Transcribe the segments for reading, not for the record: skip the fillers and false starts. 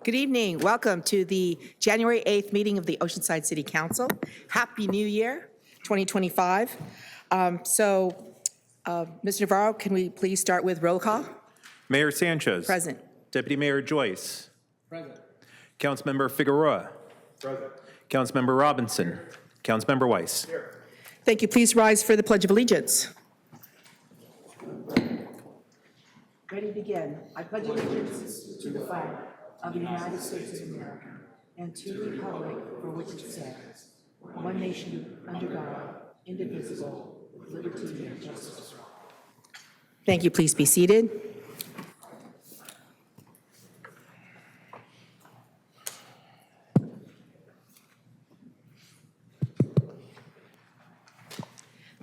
Good evening. Welcome to the January 8th meeting of the Oceanside City Council. Happy New Year, 2025. Mr. Navarro, can we please start with roll call? Mayor Sanchez. Present. Deputy Mayor Joyce. Present. Councilmember Figueroa. Present. Councilmember Robinson. Councilmember Weiss. Here. Thank you. Please rise for the Pledge of Allegiance. Ready to begin. I pledge allegiance to the flag of the United States of America and to the republic for which it stands, one nation, under God, indivisible, with liberty and justice for all. Thank you. Please be seated.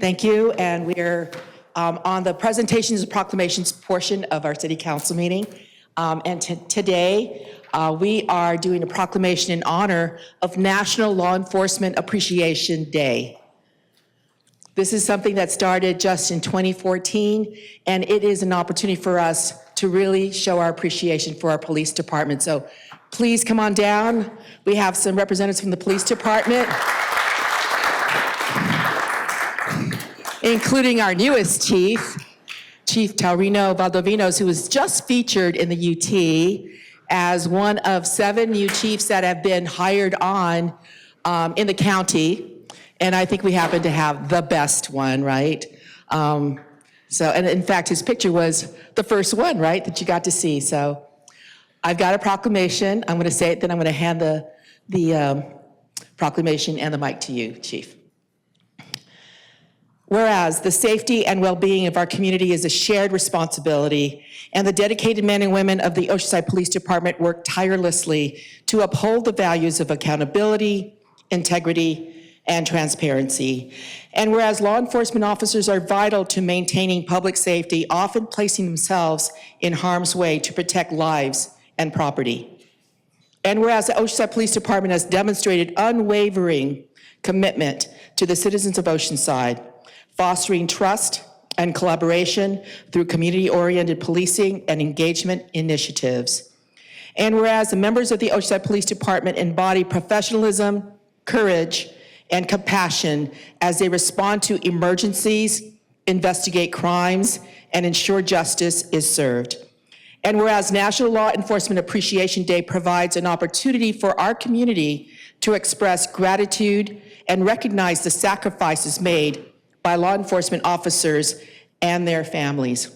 Thank you. And we're on the presentations and proclamations portion of our City Council meeting. Today, we are doing a proclamation in honor of National Law Enforcement Appreciation Day. This is something that started just in 2014, and it is an opportunity for us to really show our appreciation for our police department. So please come on down. We have some representatives from the police department, including our newest chief, Chief Taurino Valdovinos, who was just featured in the UT as one of 7 new chiefs that have been hired on in the county. And I think we happen to have the best one, right? And in fact, his picture was the first one, right, that you got to see. So I've got a proclamation. I'm going to say it, then I'm going to hand the proclamation and the mic to you, Chief. Whereas the safety and well-being of our community is a shared responsibility, and the dedicated men and women of the Oceanside Police Department work tirelessly to uphold the values of accountability, integrity, and transparency. And whereas law enforcement officers are vital to maintaining public safety, often placing themselves in harm's way to protect lives and property. And whereas the Oceanside Police Department has demonstrated unwavering commitment to the citizens of Oceanside, fostering trust and collaboration through community-oriented policing and engagement initiatives. And whereas the members of the Oceanside Police Department embody professionalism, courage, and compassion as they respond to emergencies, investigate crimes, and ensure justice is served. And whereas National Law Enforcement Appreciation Day provides an opportunity for our community to express gratitude and recognize the sacrifices made by law enforcement officers and their families.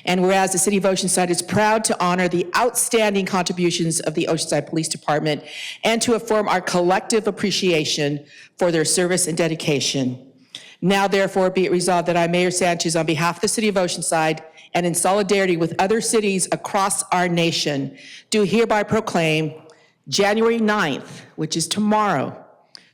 And whereas the City of Oceanside is proud to honor the outstanding contributions of the Oceanside Police Department and to affirm our collective appreciation for their service and dedication. Now, therefore, be it resolved that I, Mayor Sanchez, on behalf of the City of Oceanside and in solidarity with other cities across our nation, do hereby proclaim January 9th, which is tomorrow,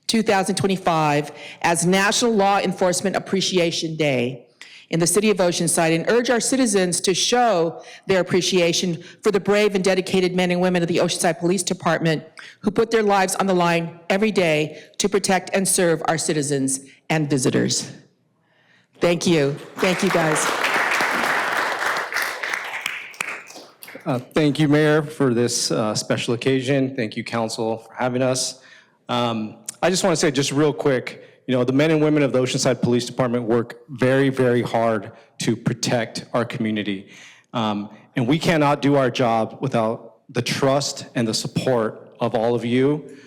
2025, as National Law Enforcement Appreciation Day in the City of Oceanside, and urge our citizens to show their appreciation for the brave and dedicated men and women of the Oceanside Police Department who put their lives on the line every day to protect and serve our citizens and visitors. Thank you. Thank you, guys. Thank you, Mayor, for this special occasion. Thank you, Council, for having us. I just want to say just real quick, the men and women of the Oceanside Police Department work very, very hard to protect our community. And we cannot do our job without the trust and the support of all of you,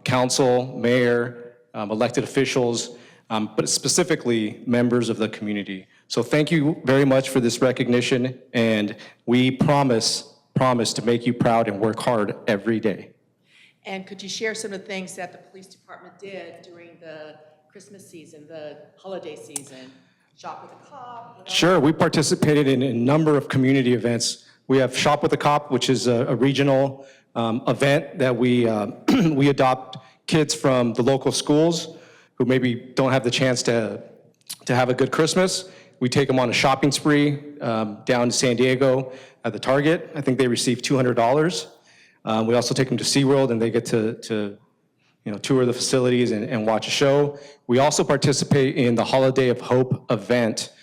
Council, Mayor, elected officials, but specifically members of the community. So thank you very much for this recognition, and we promise to make you proud and work hard every day. And could you share some of the things that the police department did during the Christmas season, the holiday season? Shop with a Cop? Sure, we participated in a number of community events. We have Shop with a Cop, which is a regional event that we adopt kids from the local schools who maybe don't have the chance to have a good Christmas. We take them on a shopping spree down to San Diego at the Target. I think they receive $200. We also take them to SeaWorld, and they get to tour the facilities and watch a show. We also participate in the Holiday of Hope event,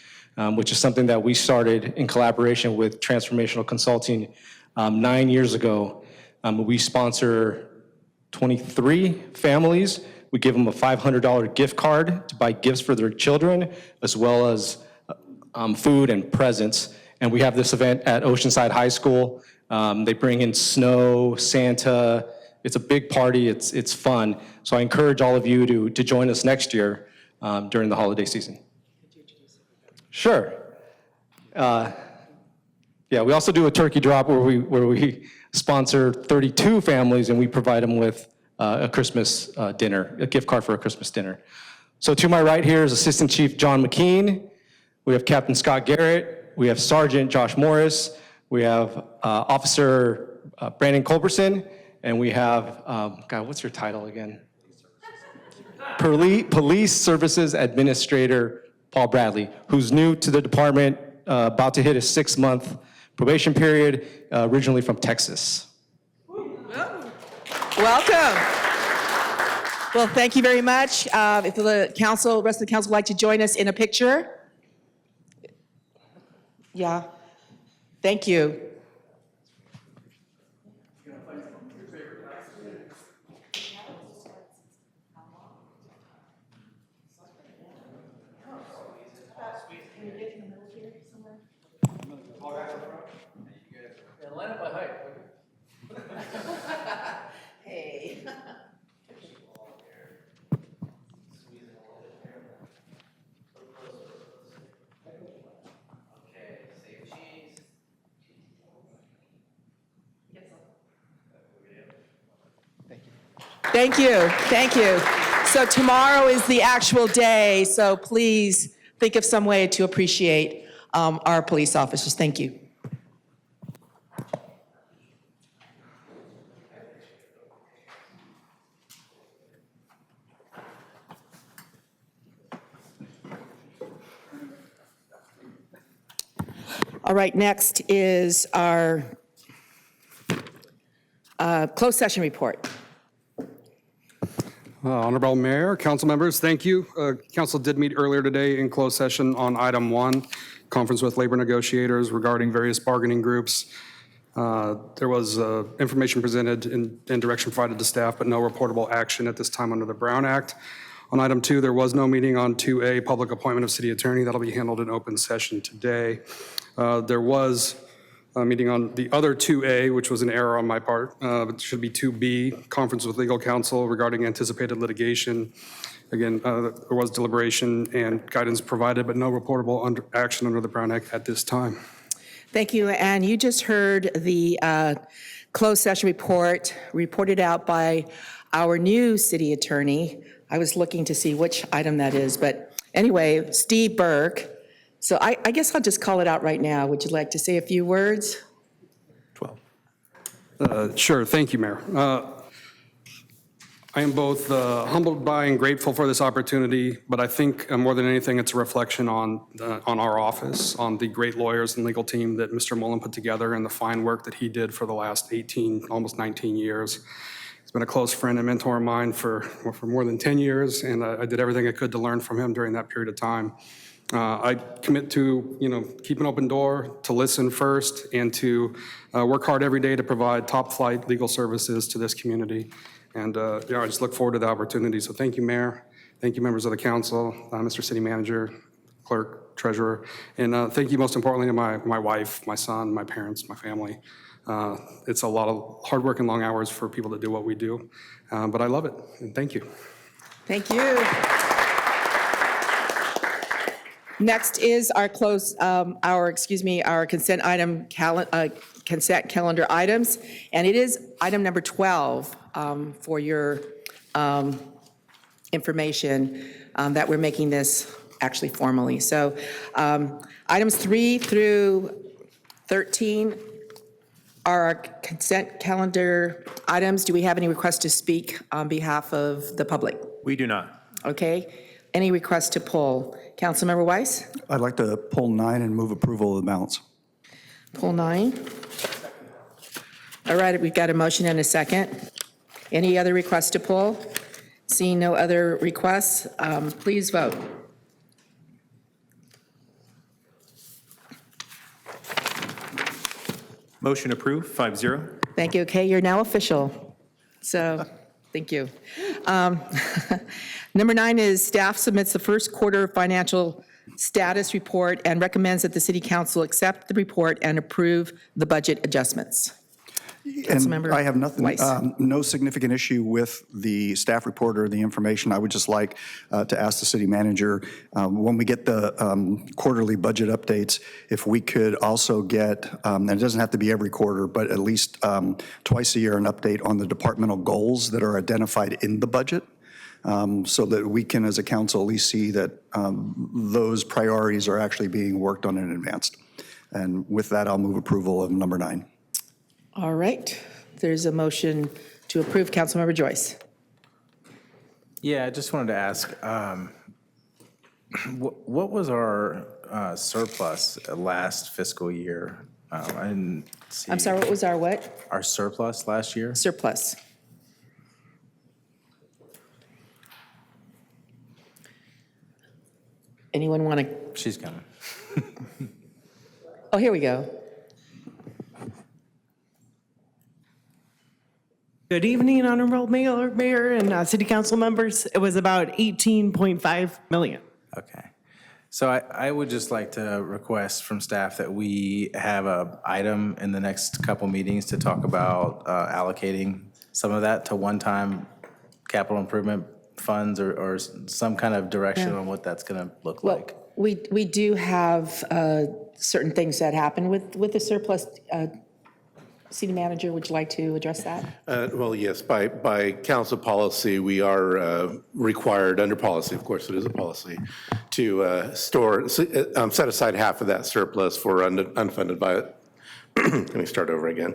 which is something that we started in collaboration with Transformational Consulting 9 years ago. We sponsor 23 families. We give them a $500 gift card to buy gifts for their children, as well as food and presents. And we have this event at Oceanside High School. They bring in snow, Santa. It's a big party. It's fun. So I encourage all of you to join us next year during the holiday season. Sure. Yeah, we also do a turkey drop where we sponsor 32 families and we provide them with a Christmas dinner, a gift card for a Christmas dinner. So to my right here is Assistant Chief John McKean. We have Captain Scott Garrett. We have Sergeant Josh Morris. We have Officer Brandon Culberson. And we have, God, what's your title again? Police Services Administrator Paul Bradley, who's new to the department, about to hit a 6-month probation period, originally from Texas. Welcome. Well, thank you very much. If the council, rest of the council would like to join us in a picture. Yeah, thank you. Hey. Thank you, thank you. So tomorrow is the actual day, so please think of some way to appreciate our police officers. Thank you. All right, next is our closed session report. Honorable Mayor, council members, thank you. Council did meet earlier today in closed session on item 1, conference with labor negotiators regarding various bargaining groups. There was information presented and direction provided to staff, but no reportable action at this time under the Brown Act. On item 2, there was no meeting on 2A, public appointment of city attorney. That'll be handled in open session today. There was a meeting on the other 2A, which was an error on my part. It should be 2B, conference with legal counsel regarding anticipated litigation. Again, there was deliberation and guidance provided, but no reportable action under the Brown Act at this time. Thank you, and you just heard the closed session report reported out by our new city attorney. I was looking to see which item that is, but anyway, Steve Burke. So I guess I'll just call it out right now. Would you like to say a few words? 12. Sure, thank you, Mayor. I am both humbled by and grateful for this opportunity, but I think more than anything, it's a reflection on our office, on the great lawyers and legal team that Mr. Mullen put together and the fine work that he did for the last 18, almost 19 years. He's been a close friend and mentor of mine for more than 10 years, and I did everything I could to learn from him during that period of time. I commit to, keep an open door, to listen first, and to work hard every day to provide top-flight legal services to this community. And, I just look forward to the opportunity. So thank you, Mayor. Thank you, members of the council, Mr. City Manager, Clerk, Treasurer. And thank you, most importantly, to my wife, my son, my parents, my family. It's a lot of hard work and long hours for people to do what we do. But I love it, and thank you. Thank you. Next is our our consent calendar items, and it is item number 12 for your information that we're making this actually formally. So items 3 through 13 are our consent calendar items. Do we have any requests to speak on behalf of the public? We do not. Okay. Any requests to pull? Councilmember Weiss? I'd like to pull 9 and move approval of the balance. Pull 9. All right, we've got a motion and a second. Any other requests to pull? Seeing no other requests, please vote. Motion approved, 5-0. Thank you. Okay, you're now official. So, thank you. Number 9 is staff submits the first quarter financial status report and recommends that the city council accept the report and approve the budget adjustments. And Councilmember I have nothing, Weiss. no significant issue with the staff report or the information. I would just like to ask the city manager, when we get the quarterly budget updates, if we could also get, and it doesn't have to be every quarter, but at least twice a year, an update on the departmental goals that are identified in the budget, so that we can, as a council, at least see that those priorities are actually being worked on and advanced. And with that, I'll move approval of number 9. All right, there's a motion to approve. Councilmember Joyce. Yeah, I just wanted to ask, what was our surplus last fiscal year? I didn't see. I'm sorry, what was our what? Our surplus last year? Surplus. Anyone want to? She's coming. Oh, here we go. Good evening, Honorable Mayor and City Council members. It was about 18.5 million. Okay. So I would just like to request from staff that we have a item in the next couple meetings to talk about allocating some of that to one-time capital improvement funds or some kind of direction on what that's going to look like. Well, we do have certain things that happen with the surplus. City Manager, would you like to address that? Well, yes, by council policy, we are required, under policy, of course it is a policy, to set aside half of that surplus for unfunded let me start over again.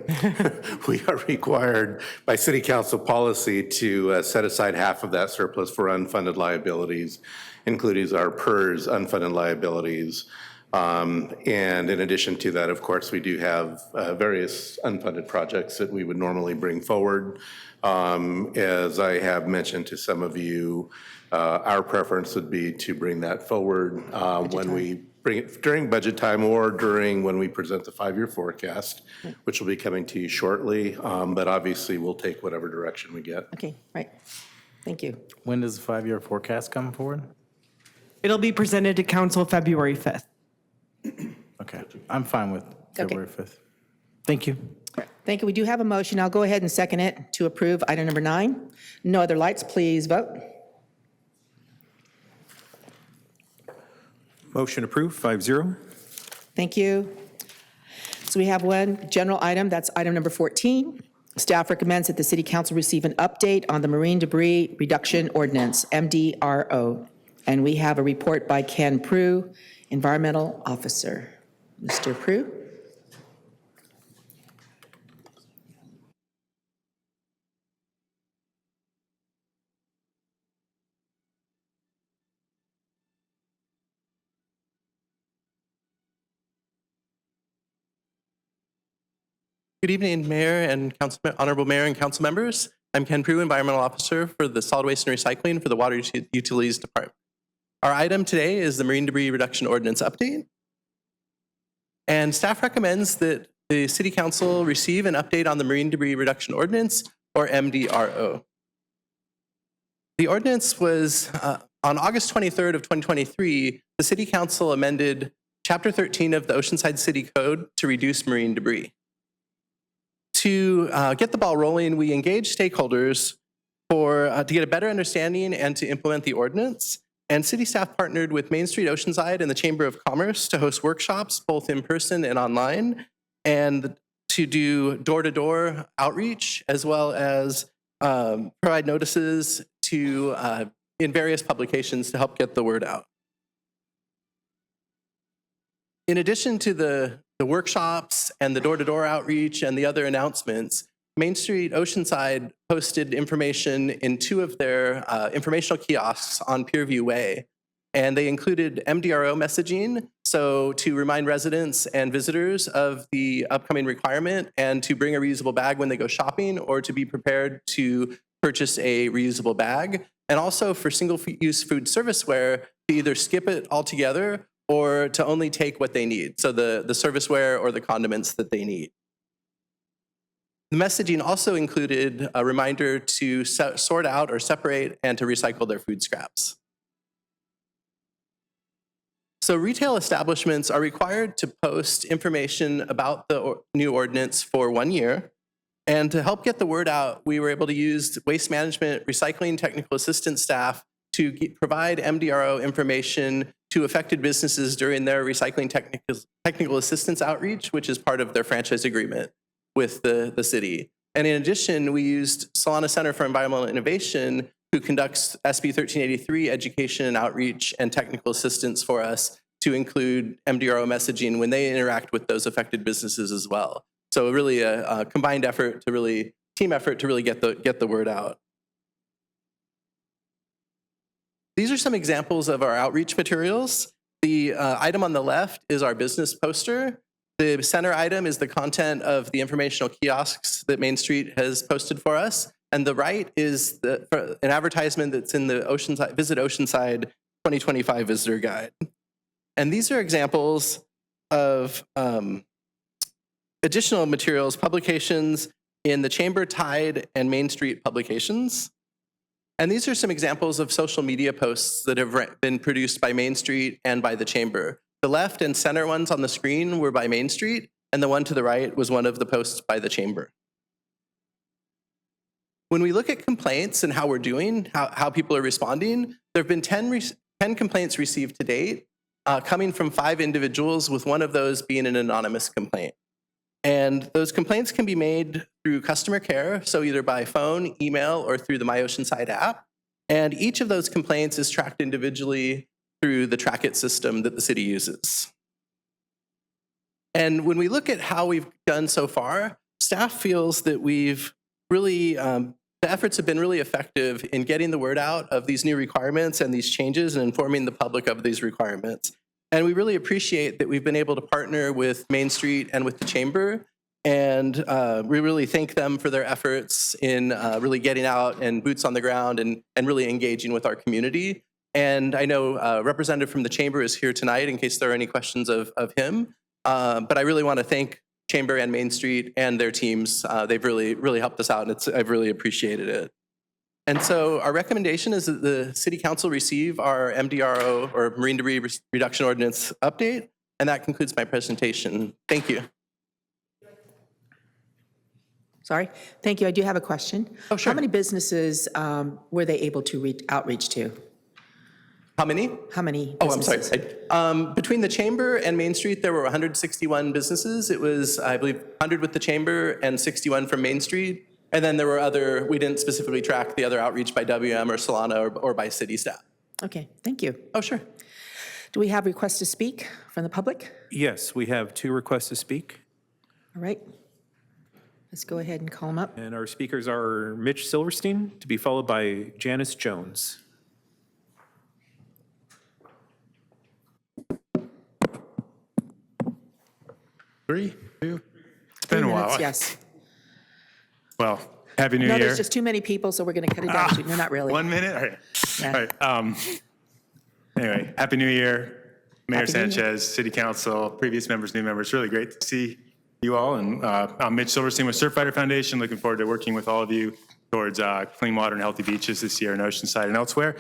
We are required by city council policy to set aside half of that surplus for unfunded liabilities, including our PERS unfunded liabilities. And in addition to that, of course, we do have various unfunded projects that we would normally bring forward. As I have mentioned to some of you, our preference would be to bring that forward when we bring it during budget time or when we present the 5-year forecast, which will be coming to you shortly. But obviously, we'll take whatever direction we get. Okay, right. Thank you. When does the 5-year forecast come forward? It'll be presented to council February 5th. Okay, I'm fine with February 5th. Thank you. Thank you. We do have a motion. I'll go ahead and second it to approve item number 9. No other lights, please vote. Motion approved, 5-0. Thank you. So we have one general item, that's item number 14. Staff recommends that the City Council receive an update on the Marine Debris Reduction Ordinance, MDRO. And we have a report by Ken Prue, Environmental Officer. Mr. Prue? Good evening, Mayor and Honorable Mayor and Council members. I'm Ken Prue, Environmental Officer for the Solid Waste and Recycling for the Water Utilities Department. Our item today is the Marine Debris Reduction Ordinance Update. And staff recommends that the City Council receive an update on the Marine Debris Reduction Ordinance, or MDRO. The ordinance was, on August 23rd of 2023, the City Council amended Chapter 13 of the Oceanside City Code to reduce marine debris. To get the ball rolling, we engaged stakeholders to get a better understanding and to implement the ordinance. And city staff partnered with Main Street Oceanside and the Chamber of Commerce to host workshops, both in person and online, and to do door-to-door outreach, as well as provide notices in various publications to help get the word out. In addition to the workshops and the door-to-door outreach and the other announcements, Main Street Oceanside posted information in 2 of their informational kiosks on Pierview Way. And they included MDRO messaging, so to remind residents and visitors of the upcoming requirement and to bring a reusable bag when they go shopping or to be prepared to purchase a reusable bag. And also for single-use food serviceware to either skip it altogether or to only take what they need, so the serviceware or the condiments that they need. The messaging also included a reminder to sort out or separate and to recycle their food scraps. So retail establishments are required to post information about the new ordinance for 1 year. And to help get the word out, we were able to use waste management, recycling technical assistance staff to provide MDRO information to affected businesses during their recycling technical assistance outreach, which is part of their franchise agreement with the city. And in addition, we used Solana Center for Environmental Innovation, who conducts SB 1383 education and outreach and technical assistance for us, to include MDRO messaging when they interact with those affected businesses as well. So really a combined effort to really, team effort to really get the word out. These are some examples of our outreach materials. The item on the left is our business poster. The center item is the content of the informational kiosks that Main Street has posted for us. And the right is an advertisement that's in the Oceanside, Visit Oceanside 2025 Visitor Guide. And these are examples of additional materials, publications in the Chamber, Tide, and Main Street publications. And these are some examples of social media posts that have been produced by Main Street and by the Chamber. The left and center ones on the screen were by Main Street, and the one to the right was one of the posts by the Chamber. When we look at complaints and how we're doing, how people are responding, there have been 10 complaints received to date, coming from 5 individuals, with one of those being an anonymous complaint. And those complaints can be made through customer care, so either by phone, email, or through the My Oceanside app. And each of those complaints is tracked individually through the Track It system that the city uses. And when we look at how we've done so far, staff feels that we've really, the efforts have been really effective in getting the word out of these new requirements and these changes and informing the public of these requirements. And we really appreciate that we've been able to partner with Main Street and with the Chamber. And we really thank them for their efforts in really getting out and boots on the ground and really engaging with our community. And I know a representative from the Chamber is here tonight in case there are any questions of him. But I really want to thank Chamber and Main Street and their teams. They've really helped us out, and I've really appreciated it. And so our recommendation is that the City Council receive our MDRO, or Marine Debris Reduction Ordinance update, and that concludes my presentation. Thank you. Sorry. Thank you. I do have a question. Oh, sure. How many businesses were they able to outreach to? How many? How many Oh, I'm businesses? sorry. Between the Chamber and Main Street, there were 161 businesses. It was, I believe, 100 with the Chamber and 61 from Main Street. And then there were other, we didn't specifically track the other outreach by WM or Solana or by city staff. Okay, thank you. Oh, sure. Do we have requests to speak from the public? Yes, we have 2 requests to speak. All right. Let's go ahead and call them up. And our speakers are Mitch Silverstein, to be followed by Janice Jones. Three, two. It's 3 been a minutes, while. yes. Well, Happy New No, Year. there's just too many people, so we're going to cut it down to, no, not really. 1 minute? All right. Yeah. All right. Anyway, Happy New Year, Mayor Happy New Year. Sanchez, City Council, previous members, new members. Really great to see you all. And I'm Mitch Silverstein with Surfrider Foundation. Looking forward to working with all of you towards clean water and healthy beaches this year in Oceanside and elsewhere.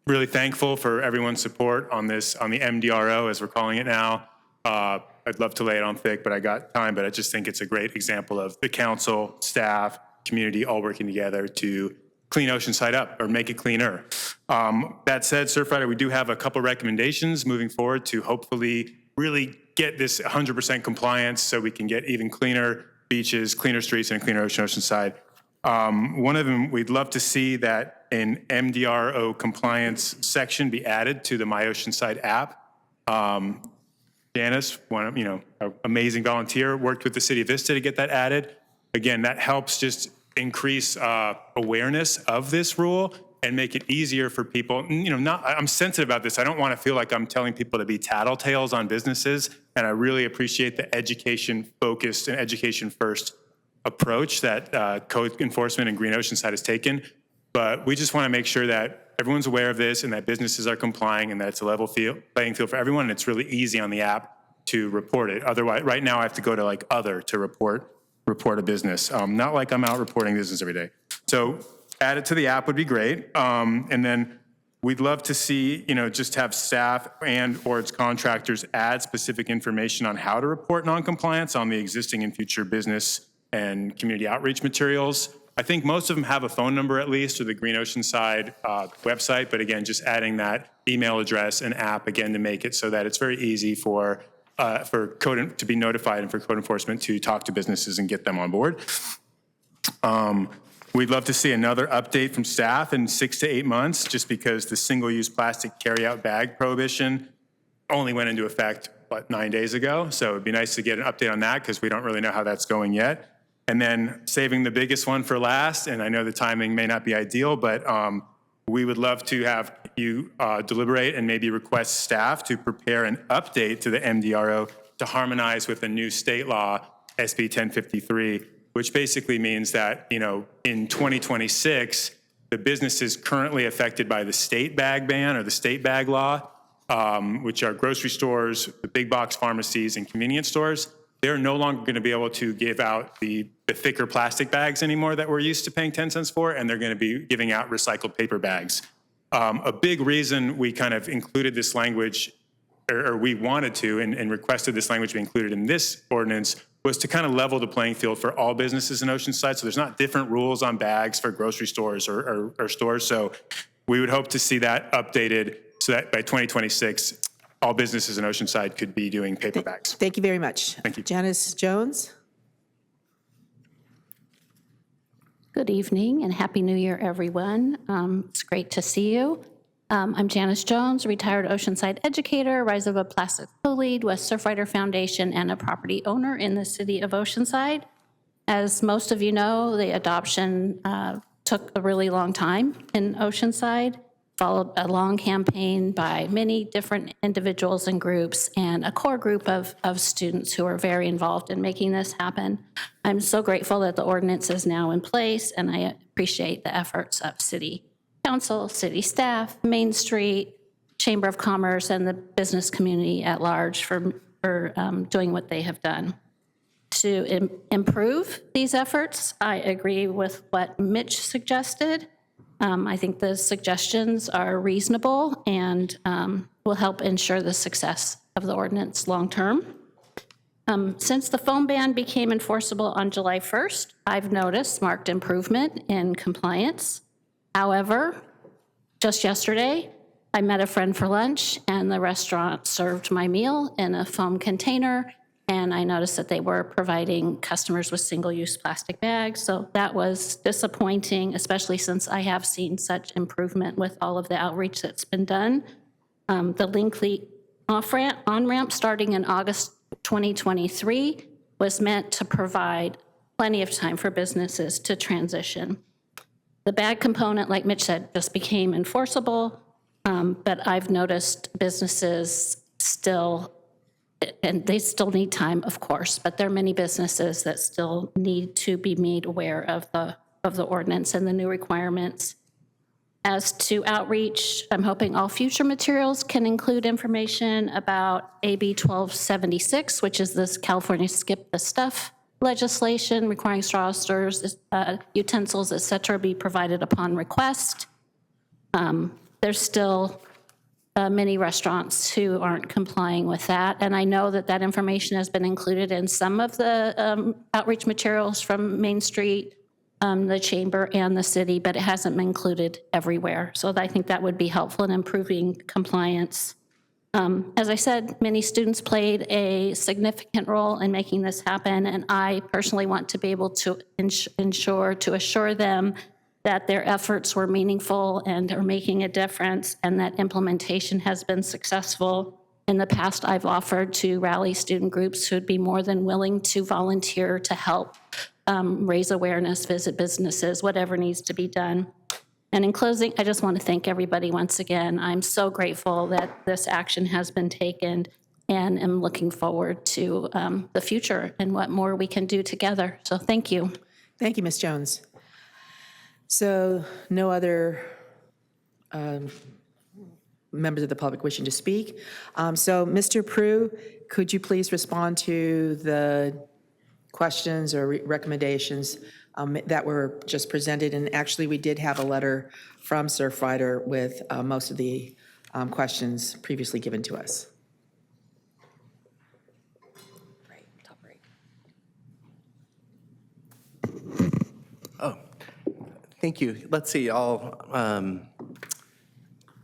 Really thankful for everyone's support on this, on the MDRO, as we're calling it now. I'd love to lay it on thick, but I got time. But I just think it's a great example of the council, staff, community all working together to clean Oceanside up or make it cleaner. That said, Surfrider, we do have a couple recommendations moving forward to hopefully really get this 100% compliance so we can get even cleaner beaches, cleaner streets, and a cleaner Oceanside. One of them, we'd love to see that an MDRO compliance section be added to the My Oceanside app. Janice, one, an amazing volunteer, worked with the City of Vista to get that added. Again, that helps just increase awareness of this rule and make it easier for people. I'm sensitive about this. I don't want to feel like I'm telling people to be tattletales on businesses, and I really appreciate the education-focused and education-first approach that code enforcement and Green Oceanside has taken. But we just want to make sure that everyone's aware of this and that businesses are complying and that it's a level playing field for everyone, and it's really easy on the app to report it. Otherwise, right now I have to go to other to report report a business. Not like I'm out reporting business every day. So add it to the app would be great. And then we'd love to see, just have staff and or its contractors add specific information on how to report noncompliance on the existing and future business and community outreach materials. I think most of them have a phone number at least, or the Green Oceanside website, but again, just adding that email address and app again to make it so that it's very easy for code to be notified and for code enforcement to talk to businesses and get them on board. We'd love to see another update from staff in 6 to 8 months, just because the single-use plastic carry-out bag prohibition only went into effect, 9 days ago? So it'd be nice to get an update on that because we don't really know how that's going yet. And then saving the biggest one for last, and I know the timing may not be ideal, but we would love to have you deliberate and maybe request staff to prepare an update to the MDRO to harmonize with the new state law, SB 1053, which basically means that, in 2026, the businesses currently affected by the state bag ban or the state bag law, which are grocery stores, the big box pharmacies, and convenience stores, they're no longer going to be able to give out the thicker plastic bags anymore that we're used to paying 10 cents for, and they're going to be giving out recycled paper bags. A big reason we kind of included this language, or we wanted to and requested this language be included in this ordinance, was to kind of level the playing field for all businesses in Oceanside. So there's not different rules on bags for grocery stores or stores. So we would hope to see that updated so that by 2026, all businesses in Oceanside could be doing paper bags. Thank you very much. Thank you. Janice Jones? Good evening and Happy New Year, everyone. It's great to see you. I'm Janice Jones, retired Oceanside educator, Rise of a Plastic co-lead with Surfrider Foundation, and a property owner in the City of Oceanside. As most of you know, the adoption took a really long time in Oceanside, followed a long campaign by many different individuals and groups, and a core group of students who are very involved in making this happen. I'm so grateful that the ordinance is now in place, and I appreciate the efforts of City Council, city staff, Main Street, Chamber of Commerce, and the business community at large for doing what they have done. To improve these efforts, I agree with what Mitch suggested. I think the suggestions are reasonable and will help ensure the success of the ordinance long term. Since the phone ban became enforceable on July 1st, I've noticed marked improvement in compliance. However, just yesterday, I met a friend for lunch, and the restaurant served my meal in a foam container, and I noticed that they were providing customers with single-use plastic bags. So that was disappointing, especially since I have seen such improvement with all of the outreach that's been done. The Linkley on-ramp starting in August 2023 was meant to provide plenty of time for businesses to transition. The bag component, like Mitch said, just became enforceable, but I've noticed businesses still, and they still need time, of course, but there are many businesses that still need to be made aware of the ordinance and the new requirements. As to outreach, I'm hoping all future materials can include information about AB 1276, which is this California Skip the Stuff legislation requiring straws, stirrers, utensils, et cetera, be provided upon request. There's still many restaurants who aren't complying with that, and I know that that information has been included in some of the outreach materials from Main Street, the Chamber, and the city, but it hasn't been included everywhere. So I think that would be helpful in improving compliance. As I said, many students played a significant role in making this happen, and I personally want to be able to assure them that their efforts were meaningful and are making a difference, and that implementation has been successful. In the past, I've offered to rally student groups who would be more than willing to volunteer to help raise awareness, visit businesses, whatever needs to be done. And in closing, I just want to thank everybody once again. I'm so grateful that this action has been taken, and am looking forward to the future and what more we can do together. So thank you. Thank you, Ms. Jones. So no other members of the public wishing to speak. So Mr. Prue, could you please respond to the questions or recommendations that were just presented. And actually, we did have a letter from Surfrider with most of the questions previously given to us. Right, top right. Oh, thank you. Let's see,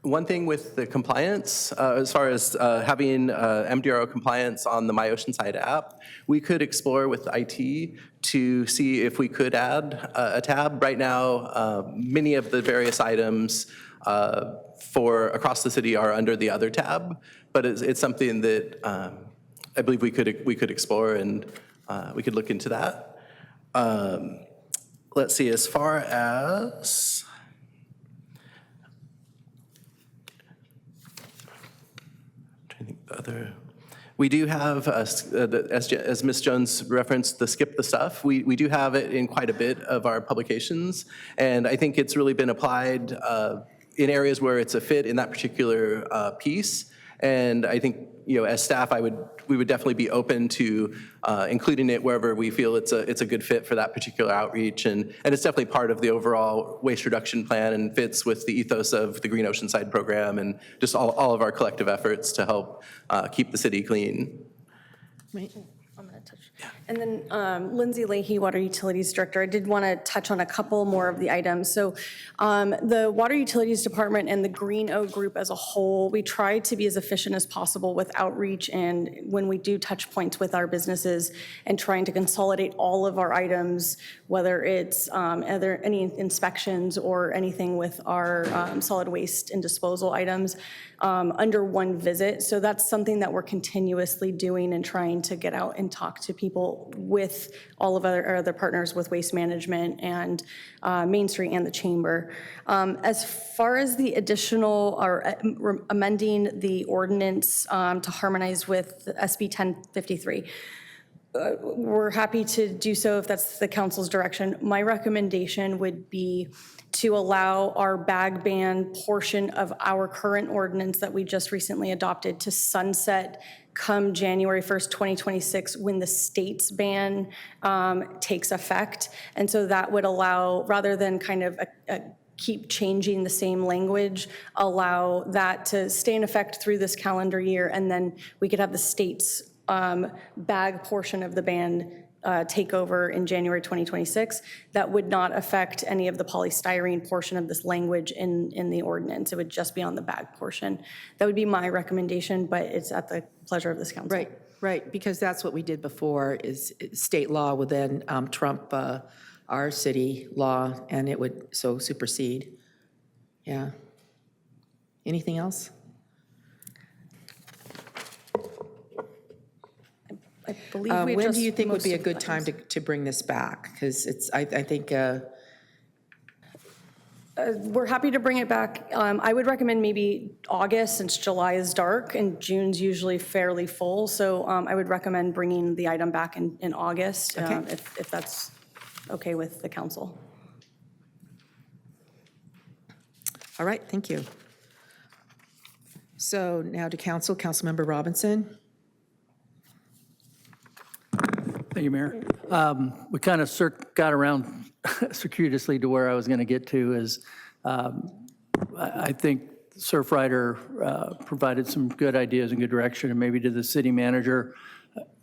one thing with the compliance, as far as having MDRO compliance on the My Oceanside app, we could explore with IT to see if we could add a tab. Right now, many of the various items for across the city are under the other tab, but it's something that I believe we could explore, and we could look into that. Let's see, as far as we do have, as Ms. Jones referenced, the skip the stuff. We do have it in quite a bit of our publications, and I think it's really been applied in areas where it's a fit in that particular piece. And I think, as staff, we would definitely be open to including it wherever we feel it's a good fit for that particular outreach. And it's definitely part of the overall waste reduction plan and fits with the ethos of the Green Oceanside program and just all of our collective efforts to help keep the city clean. I'm going to touch. And then Lindsay Leahy, Water Utilities Director, I did want to touch on a couple more of the items. So the Water Utilities Department and the Green O Group as a whole, we try to be as efficient as possible with outreach and when we do touch points with our businesses and trying to consolidate all of our items, whether it's any inspections or anything with our solid waste and disposal items under one visit. So that's something that we're continuously doing and trying to get out and talk to people with all of our other partners with Waste Management and Main Street and the Chamber. As far as the additional or amending the ordinance to harmonize with SB 1053, we're happy to do so if that's the council's direction. My recommendation would be to allow our bag ban portion of our current ordinance that we just recently adopted to sunset come January 1st, 2026, when the state's ban takes effect. And so that would allow, rather than kind of keep changing the same language, allow that to stay in effect through this calendar year, and then we could have the state's bag portion of the ban take over in January 2026. That would not affect any of the polystyrene portion of this language in the ordinance. It would just be on the bag portion. That would be my recommendation, but it's at the pleasure of this council. Right, because that's what we did before, is state law would then trump our city law, and it would so supersede. Yeah. Anything else? I believe we when just do you think would be a most good of the time to bring this back? Because I think we're happy to bring it back. I would recommend maybe August, since July is dark and June's usually fairly full. So I would recommend bringing the item back in August, if that's okay with the council. all right, thank you. So now to council, Councilmember Robinson. Thank you, Mayor. We kind of got around circuitously to where I was going to get to is I think Surfrider provided some good ideas and good direction, and maybe to the city manager,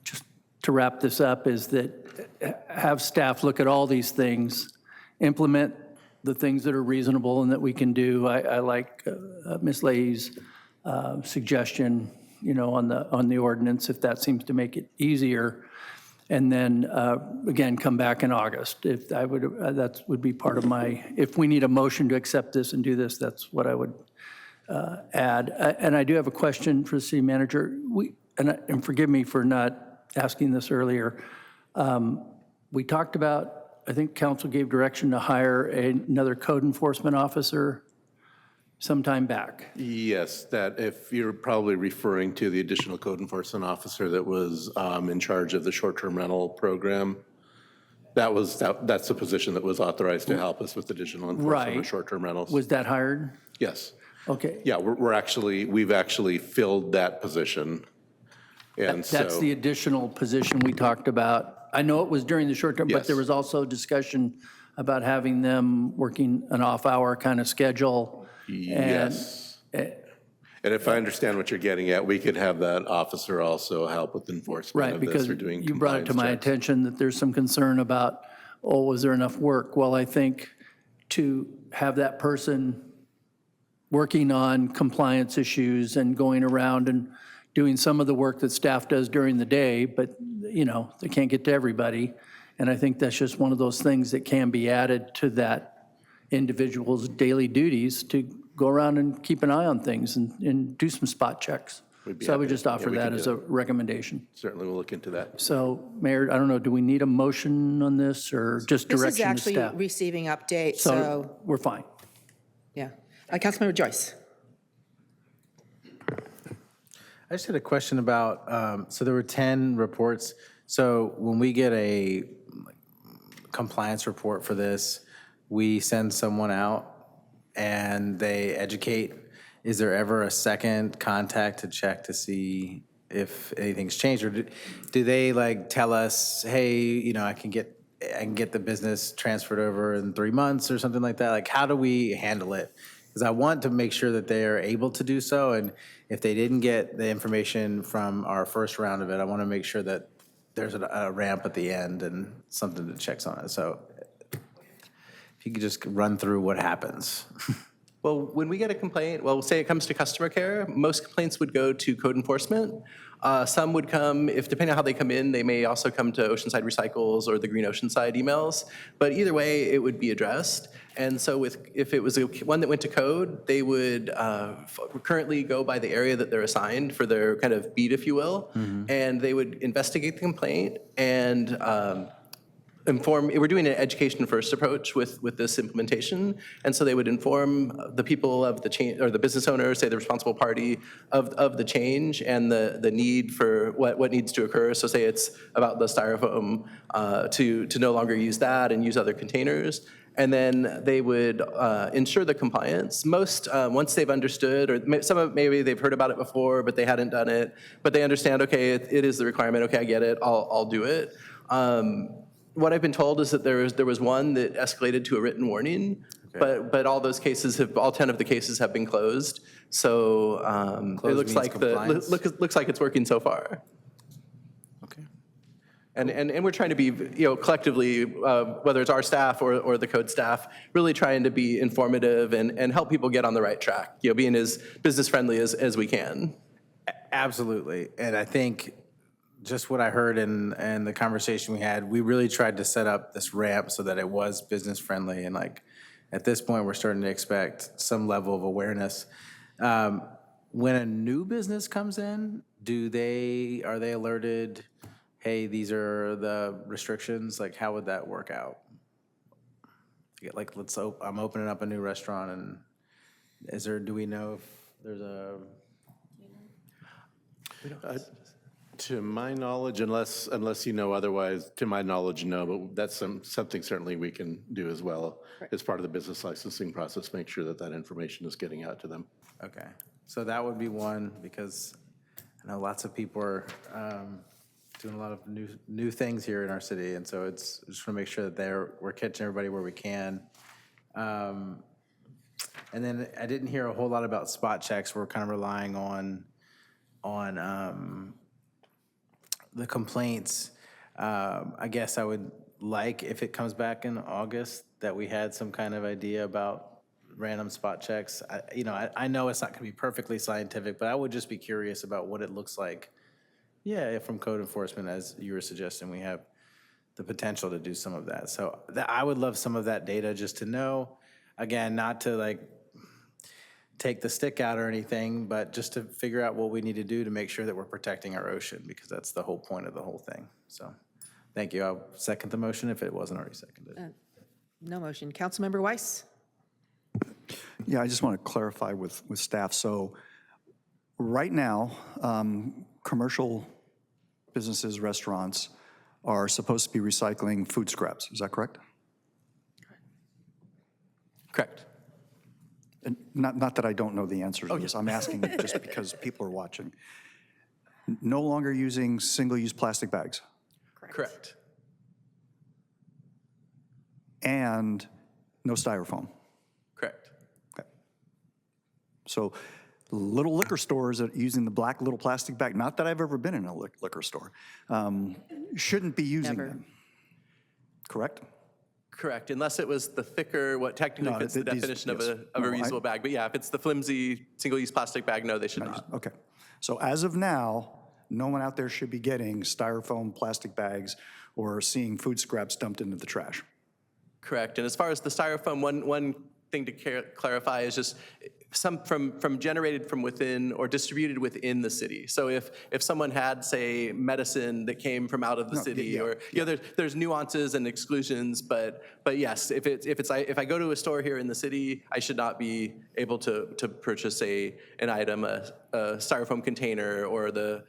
just to wrap this up, is that have staff look at all these things, implement the things that are reasonable and that we can do. I like Ms. Leahy's suggestion, on the ordinance, if that seems to make it easier. And then, again, come back in August. If I would, that would be part of my, if we need a motion to accept this and do this, that's what I would add. And I do have a question for the city manager. And forgive me for not asking this earlier. We talked about, I think council gave direction to hire another code enforcement officer sometime back. Yes, that if you're probably referring to the additional code enforcement officer that was in charge of the short-term rental program, that's the position that was authorized to help us with additional enforcement of short-term rentals. Was that hired? Yes. Okay. Yeah, we've actually filled that position. And That's the additional position we talked about. I know it was during the short term, but there Yes. was also discussion about having them working an off-hour kind of schedule. Yes. And if I understand what you're getting at, we could have that officer also help with enforcement Right, of because this or doing you brought it to my compliance checks. attention that there's some concern about, oh, was there enough work? Well, I think to have that person working on compliance issues and going around and doing some of the work that staff does during the day, but, you know, they can't get to everybody. And I think that's just one of those things that can be added to that individual's daily duties to go around and keep an eye on things and do some spot checks. We'd be So I would happy to- just yeah, offer we can that do as that. a recommendation. Certainly, we'll look into that. So, Mayor, I don't know, do we need a motion on this or just This is direction to actually staff? receiving updates, So so, we're fine. yeah. Councilmember Joyce. I just had a question about, so there were 10 reports. So when we get a compliance report for this, we send someone out and they educate. Is there ever a second contact to check to see if anything's changed? Or do they like tell us, hey, you know, I can get the business transferred over in 3 months or something like that? Like, how do we handle it? Because I want to make sure that they are able to do so. And if they didn't get the information from our first round of it, I want to make sure that there's a ramp at the end and something that checks on it. So if you could just run through what happens. Well, when we get a complaint, well, say it comes to customer care, most complaints would go to code enforcement. Some would come, if depending on how they come in, they may also come to Oceanside Recycles or the Green Oceanside emails. But either way, it would be addressed. And so if it was one that went to code, they would currently go by the area that they're assigned for their kind of beat, if you will. And they would investigate the complaint and we're doing an education first approach with this implementation. And so they would inform the people of the change, or the business owner, say the responsible party of the change and the need for what needs to occur. So say it's about the styrofoam to no longer use that and use other containers. And then they would ensure the compliance. Most, once they've understood, or some of maybe they've heard about it before, but they hadn't done it, but they understand, okay, it is the requirement, okay, I get it, I'll do it. What I've been told is that there was one that escalated to a written warning, but all those cases all 10 of the cases have been closed. So it looks like looks like it's working so far. Okay. And we're trying to be, you know, collectively, whether it's our staff or the code staff, really trying to be informative and help people get on the right track, you know, being as business friendly as we can. Absolutely. And I think just what I heard in the conversation we had, we really tried to set up this ramp so that it was business friendly. And like, at this point, we're starting to expect some level of awareness. When a new business comes in, are they alerted, hey, these are the restrictions? Like, how would that work out? Like, I'm opening up a new restaurant, and do we know if there's a? To my knowledge, unless you know otherwise, to my knowledge, no, but that's something certainly we can do as well as part of the business licensing process, make sure that information is getting out to them. Okay, so that would be one, because I know lots of people are doing a lot of new things here in our city, and so just want to make sure that we're catching everybody where we can. And then I didn't hear a whole lot about spot checks. We're kind of relying on the complaints. I guess I would like, if it comes back in August, that we had some kind of idea about random spot checks. I know it's not going to be perfectly scientific, but I would just be curious about what it looks like. Yeah, from code enforcement, as you were suggesting, we have the potential to do some of that. So I would love some of that data just to know. Again, not to like take the stick out or anything, but just to figure out what we need to do to make sure that we're protecting our ocean, because that's the whole point of the whole thing. So thank you. I'll second the motion if it wasn't already seconded. No motion. Councilmember Weiss? Yeah, I just want to clarify with staff. So right now, commercial businesses, restaurants are supposed to be recycling food scraps. Is that correct? Correct. And not that I don't know the answer to this. I'm asking just because people are watching. No longer using single-use plastic bags. Correct. and no styrofoam. Correct. So little liquor stores that using the black little plastic bag, not that I've ever been in a liquor store, shouldn't be using them. Correct? Correct, unless it was the thicker, what technically No, fits the these- definition yes. of a No, reusable bag. But yeah, if it's the flimsy, single-use plastic bag, no, they should not. Okay. So as of now, no one out there should be getting styrofoam plastic bags or seeing food scraps dumped into the trash. Correct, and as far as the styrofoam, one thing to clarify is just some from generated from within or distributed within the city. So if someone had, say, medicine that came from out of the city, or there's nuances and exclusions, but yes, if I go to a store here in the city, I should not be able to purchase an item, a styrofoam container, or the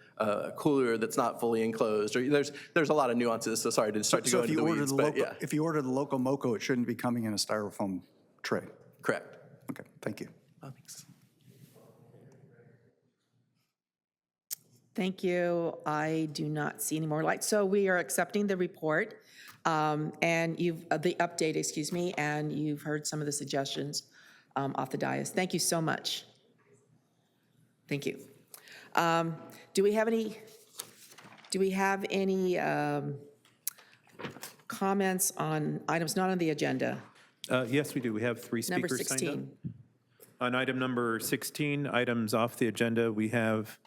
cooler that's not fully enclosed. Or there's a lot of nuances. So sorry to start to go into the weeds, but yeah. If you order the Loco Moco, it shouldn't be coming in a styrofoam tray. Correct. Okay, thank you. Oh, thanks. Thank you. I do not see any more lights. So we are accepting the report and the update, excuse me, and you've heard some of the suggestions off the dais. Thank you so much. Thank you. Do we have any comments on items not on the agenda? Yes, we do. We have 3 Number speakers signed up. 16. On item number 16, items off the agenda, we have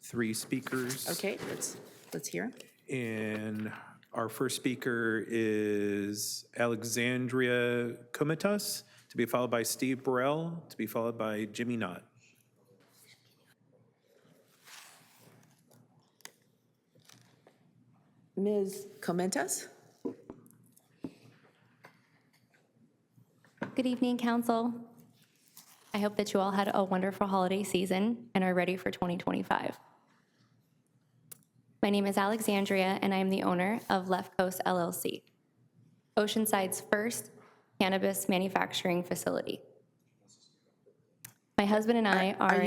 3 speakers. Okay, let's hear. And our first speaker is Alexandria Comitas, to be followed by Steve Burrell, to be followed by Jimmy Knott. Ms. Comentas? Good evening, Council. I hope that you all had a wonderful holiday season and are ready for 2025. My name is Alexandria, and I am the owner of Left Coast LLC, Oceanside's first cannabis manufacturing facility. My husband and I are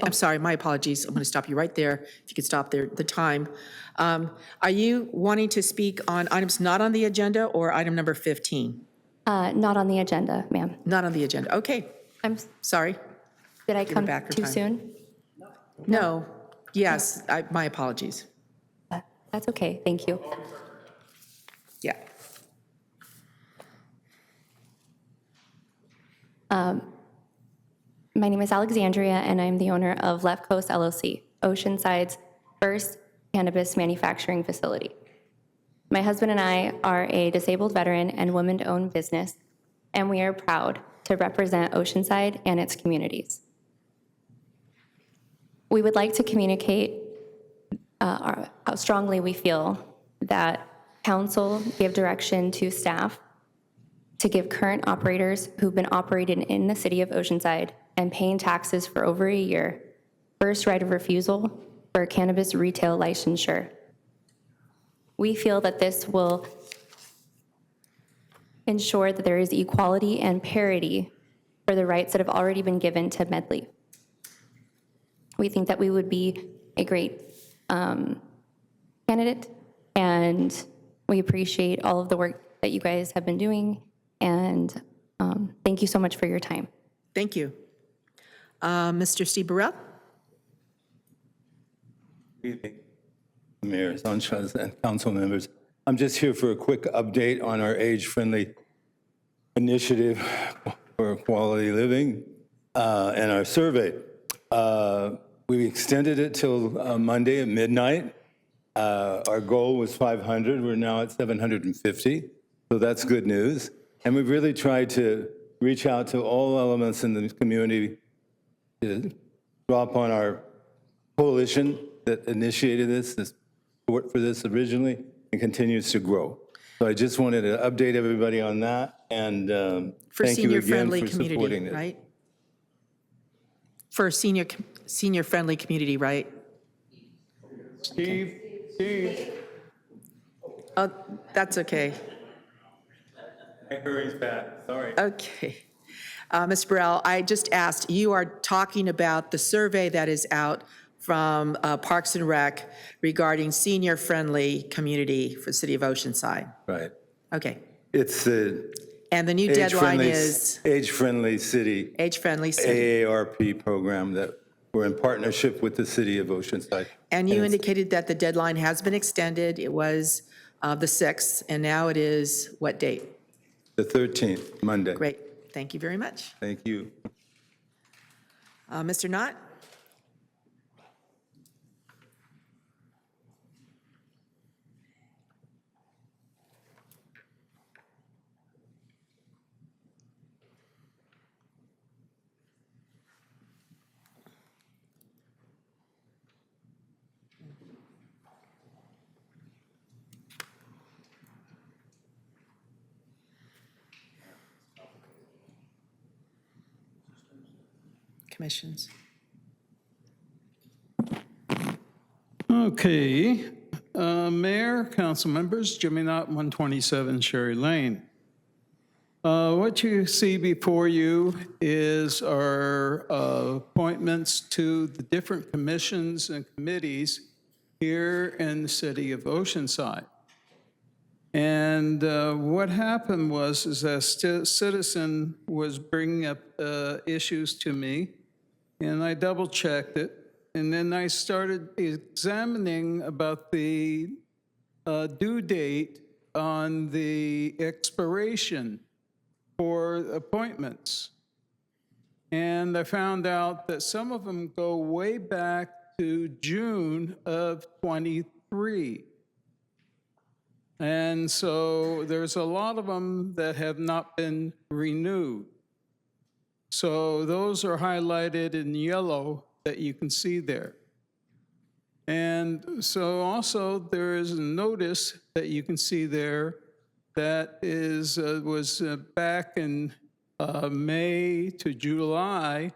I'm sorry, my apologies. I'm going to stop you right there. If you could stop there, the time. Are you wanting to speak on items not on the agenda or item number 15? Not on the agenda, ma'am. Not on the agenda. Okay. I'm sorry. Did I Give her come back her too time. soon? No. Yes, my apologies. That's okay. Thank you. Yeah. My name is Alexandria, and I'm the owner of Left Coast LLC, Oceanside's first cannabis manufacturing facility. My husband and I are a disabled veteran and women-owned business, and we are proud to represent Oceanside and its communities. We would like to communicate how strongly we feel that council give direction to staff to give current operators who've been operating in the city of Oceanside and paying taxes for over a year first right of refusal for a cannabis retail licensure. We feel that this will ensure that there is equality and parity for the rights that have already been given to Medley. We think that we would be a great candidate, and we appreciate all of the work that you guys have been doing, and thank you so much for your time. Thank you. Mr. Steve Burrell? Good evening, Mayor, Sanchez, and council members. I'm just here for a quick update on our age-friendly initiative for quality living and our survey. We extended it till Monday at midnight. Our goal was 500. We're now at 750, so that's good news. And we've really tried to reach out to all elements in the community to draw upon our coalition that initiated this, the support for this originally, and continues to grow. So I just wanted to update everybody on that, and thank you again for supporting it. Right? For a senior-friendly community, right? Steve. Oh, that's okay. My hurry's bad, sorry. Okay. Ms. Burrell, I just asked, you are talking about the survey that is out from Parks and Rec regarding senior-friendly community for the City of Oceanside. Right. Okay. It's And the new deadline is Age-friendly city. age-friendly city. AARP program that we're in partnership with the City of Oceanside. And you it's indicated that the deadline has been extended. It was the 6th, and now it is what date? the 13th, Monday. Great. Thank you very much. Thank you. Mr. Knott? Commissions. Okay, Mayor, council members, Jimmy Knott, 127 Sherry Lane. What you see before you is our appointments to the different commissions and committees here in the City of Oceanside. And what happened was a citizen was bringing up issues to me, and I double-checked it. And then I started examining about the due date on the expiration for appointments. And I found out that some of them go way back to June of '23. And so there's a lot of them that have not been renewed. So those are highlighted in yellow that you can see there. And so also there is a notice that you can see there that was back in May to July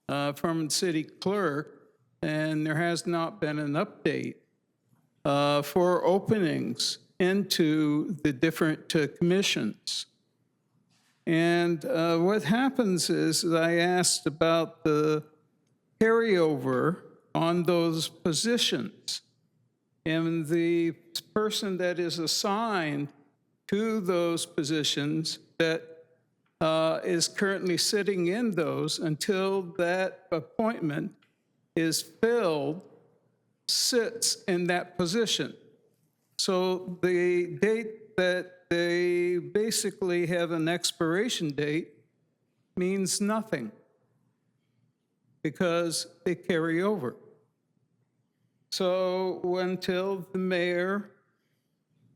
from the city clerk, and there has not been an update for openings into the different commissions. And what happens is I asked about the carryover on those positions. And the person that is assigned to those positions that is currently sitting in those until that appointment is filled sits in that position. So the date that they basically have an expiration date means nothing because they carry over. So until the mayor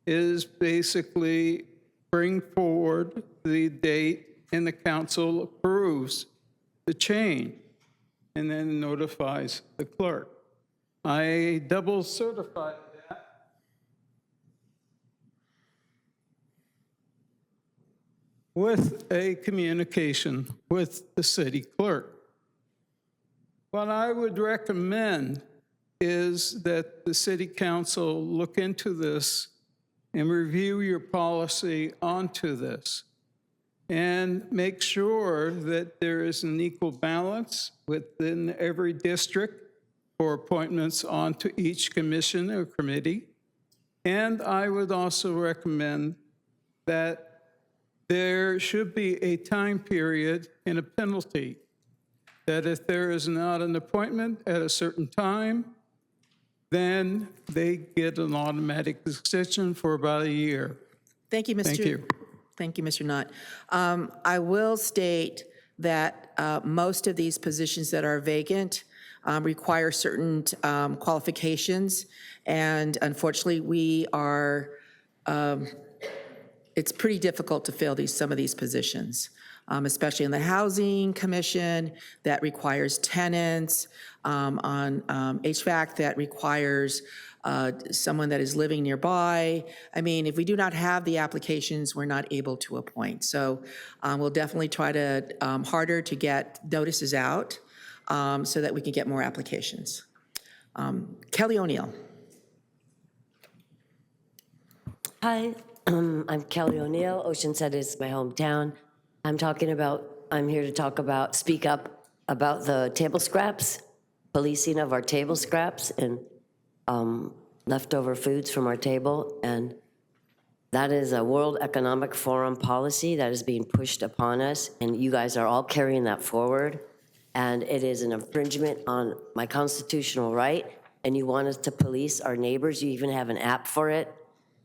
is basically bring forward the date and the council approves the change and then notifies the clerk. I double certified that. With a communication with the city clerk. What I would recommend is that the city council look into this and review your policy onto this and make sure that there is an equal balance within every district for appointments onto each commission or committee. And I would also recommend that there should be a time period and a penalty that if there is not an appointment at a certain time, then they get an automatic extension for about a year. Thank you, Mr. Thank you. Thank you, Mr. Knott. I will state that most of these positions that are vacant require certain qualifications, and unfortunately, we are, it's pretty difficult to fill some of these positions, especially in the Housing Commission that requires tenants, on HVAC that requires someone that is living nearby. I mean, if we do not have the applications, we're not able to appoint. So we'll definitely try to harder to get notices out so that we can get more applications. Kelly O'Neill. Hi, I'm Kelly O'Neill. Oceanside is my hometown. I'm here to talk about, speak up about the table scraps, policing of our table scraps and leftover foods from our table. And That is a World Economic Forum policy that is being pushed upon us, and you guys are all carrying that forward. And it is an infringement on my constitutional right, and you want us to police our neighbors. You even have an app for it.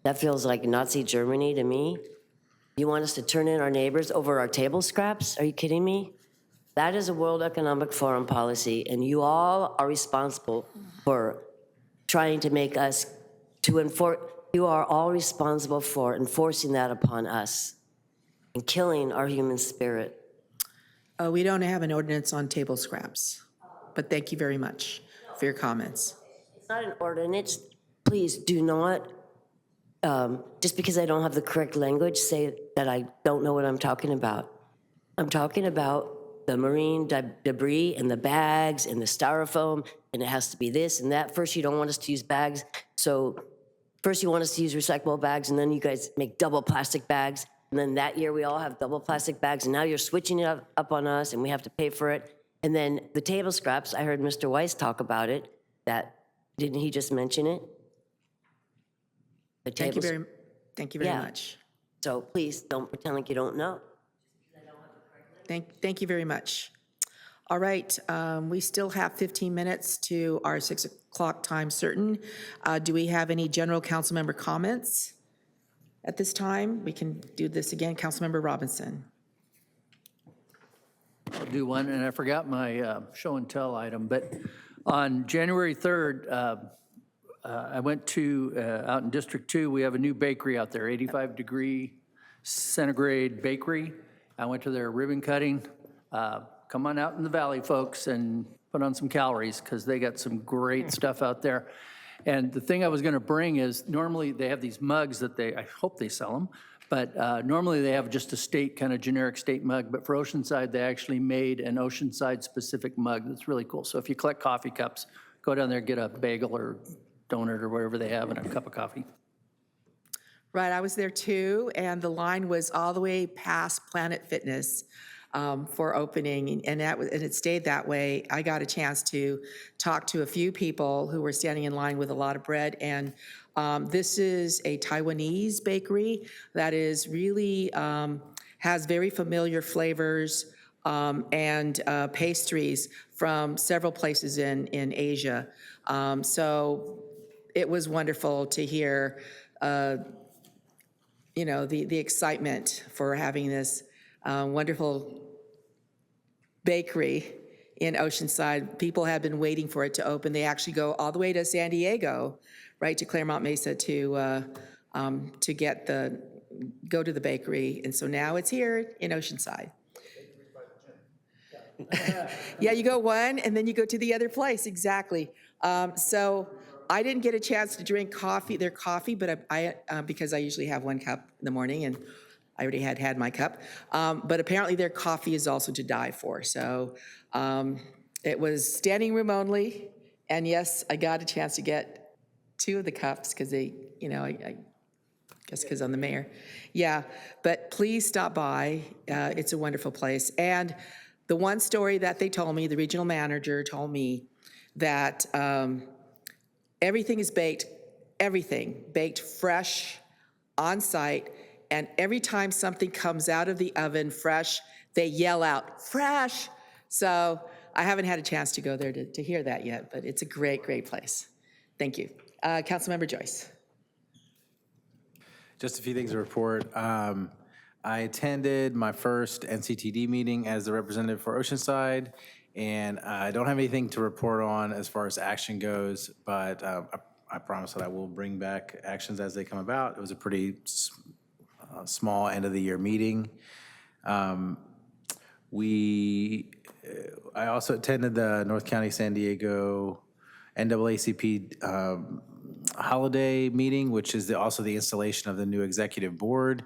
That feels like Nazi Germany to me. You want us to turn in our neighbors over our table scraps? Are you kidding me? That is a World Economic Forum policy, and you all are responsible for trying to make us to enforce. You are all responsible for enforcing that upon us and killing our human spirit. We don't have an ordinance on table scraps, but thank you very much for your comments. It's not an ordinance. Please do not, just because I don't have the correct language, say that I don't know what I'm talking about. I'm talking about the marine debris and the bags and the styrofoam, and it has to be this and that. First, you don't want us to use bags, so first you want us to use recyclable bags, and then you guys make double plastic bags. And then that year we all have double plastic bags, and now you're switching it up on us, and we have to pay for it. And then the table scraps, I heard Mr. Weiss talk about it. Didn't he just mention it? The Thank you tables- thank you very much. So please don't pretend like you don't know. Thank you very much. All right, we still have 15 minutes to our 6 o'clock time certain. Do we have any general council member comments at this time? We can do this again. Councilmember Robinson. I'll do one, and I forgot my show and tell item, but on January 3rd, I went to, out in District 2, we have a new bakery out there, 85-degree centigrade bakery. I went to their ribbon cutting. Come on out in the valley, folks, and put on some calories, because they got some great stuff out there. And the thing I was going to bring is, normally they have these mugs that I hope they sell them, but normally they have just a state, kind of generic state mug, but for Oceanside, they actually made an Oceanside-specific mug that's really cool. So if you collect coffee cups, go down there, get a bagel or donut or whatever they have and a cup of coffee. Right, I was there too, and the line was all the way past Planet Fitness for opening, and it stayed that way. I got a chance to talk to a few people who were standing in line with a lot of bread, and this is a Taiwanese bakery that is really, has very familiar flavors and pastries from several places in Asia. So it was wonderful to hear you know, the excitement for having this wonderful bakery in Oceanside. People have been waiting for it to open. They actually go all the way to San Diego, right to Claremont Mesa to go to the bakery. And so now it's here in Oceanside. Yeah, you go one and then you go to the other place, exactly. So I didn't get a chance to drink their coffee, but I because I usually have 1 cup in the morning, and I already had my cup. But apparently their coffee is also to die for. So it was standing room only, and yes, I got a chance to get 2 of the cups because they, you know, I guess because I'm the mayor. Yeah, but please stop by. It's a wonderful place. And the one story that they told me, the regional manager told me that everything is baked fresh, on site, and every time something comes out of the oven fresh, they yell out, fresh. So I haven't had a chance to go there to hear that yet, but it's a great, great place. Thank you. Councilmember Joyce. Just a few things to report. I attended my first NCTD meeting as the representative for Oceanside, and I don't have anything to report on as far as action goes, but I promise that I will bring back actions as they come about. It was a pretty small end-of-the-year meeting. I also attended the North County San Diego NAACP holiday meeting, which is also the installation of the new executive board.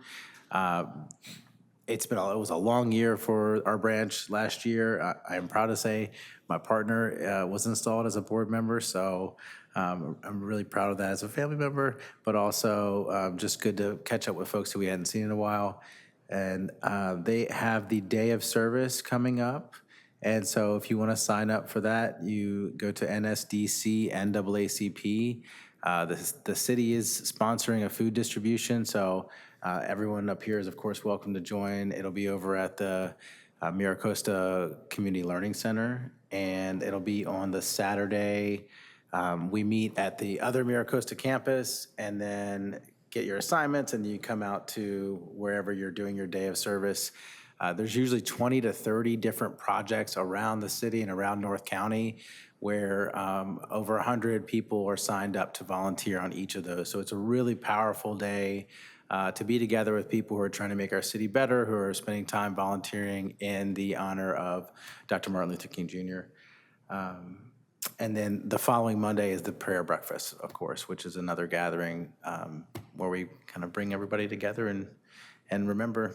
It was a long year for our branch last year. I am proud to say my partner was installed as a board member, so I'm really proud of that as a family member, but also just good to catch up with folks who we hadn't seen in a while. And they have the Day of Service coming up. And so if you want to sign up for that, you go to NSDC NAACP. The city is sponsoring a food distribution, so everyone up here is, of course, welcome to join. It'll be over at the Miracosta Community Learning Center, and it'll be on the Saturday. We meet at the other Miracosta campus, and then get your assignments, and you come out to wherever you're doing your day of service. There's usually 20 to 30 different projects around the city and around North County where over 100 people are signed up to volunteer on each of those. So it's a really powerful day to be together with people who are trying to make our city better, who are spending time volunteering in the honor of Dr. Martin Luther King Jr. And then the following Monday is the prayer breakfast, of course, which is another gathering where we kind of bring everybody together and remember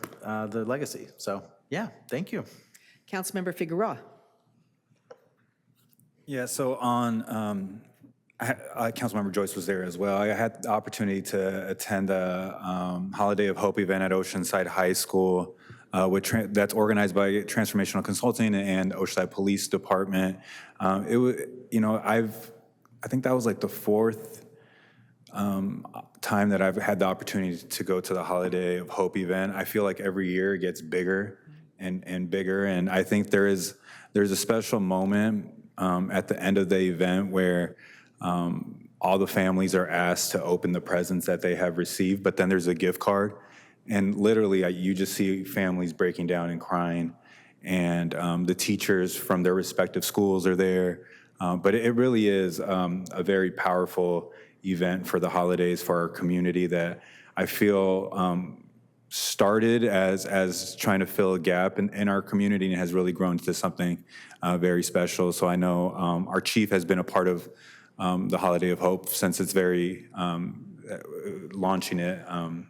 the legacy. So, yeah, thank you. Councilmember Figueroa. Yeah, so on, Councilmember Joyce was there as well. I had the opportunity to attend the Holiday of Hope event at Oceanside High School, that's organized by Transformational Consulting and Oceanside Police Department. It was, I think that was like the fourth time that I've had the opportunity to go to the Holiday of Hope event. I feel like every year it gets bigger and bigger, and I think there's a special moment at the end of the event where all the families are asked to open the presents that they have received, but then there's a gift card, and literally you just see families breaking down and crying, and the teachers from their respective schools are there. But it really is a very powerful event for the holidays for our community that I feel started as trying to fill a gap in our community and has really grown to something very special. So I know our chief has been a part of the Holiday of Hope since its very launching it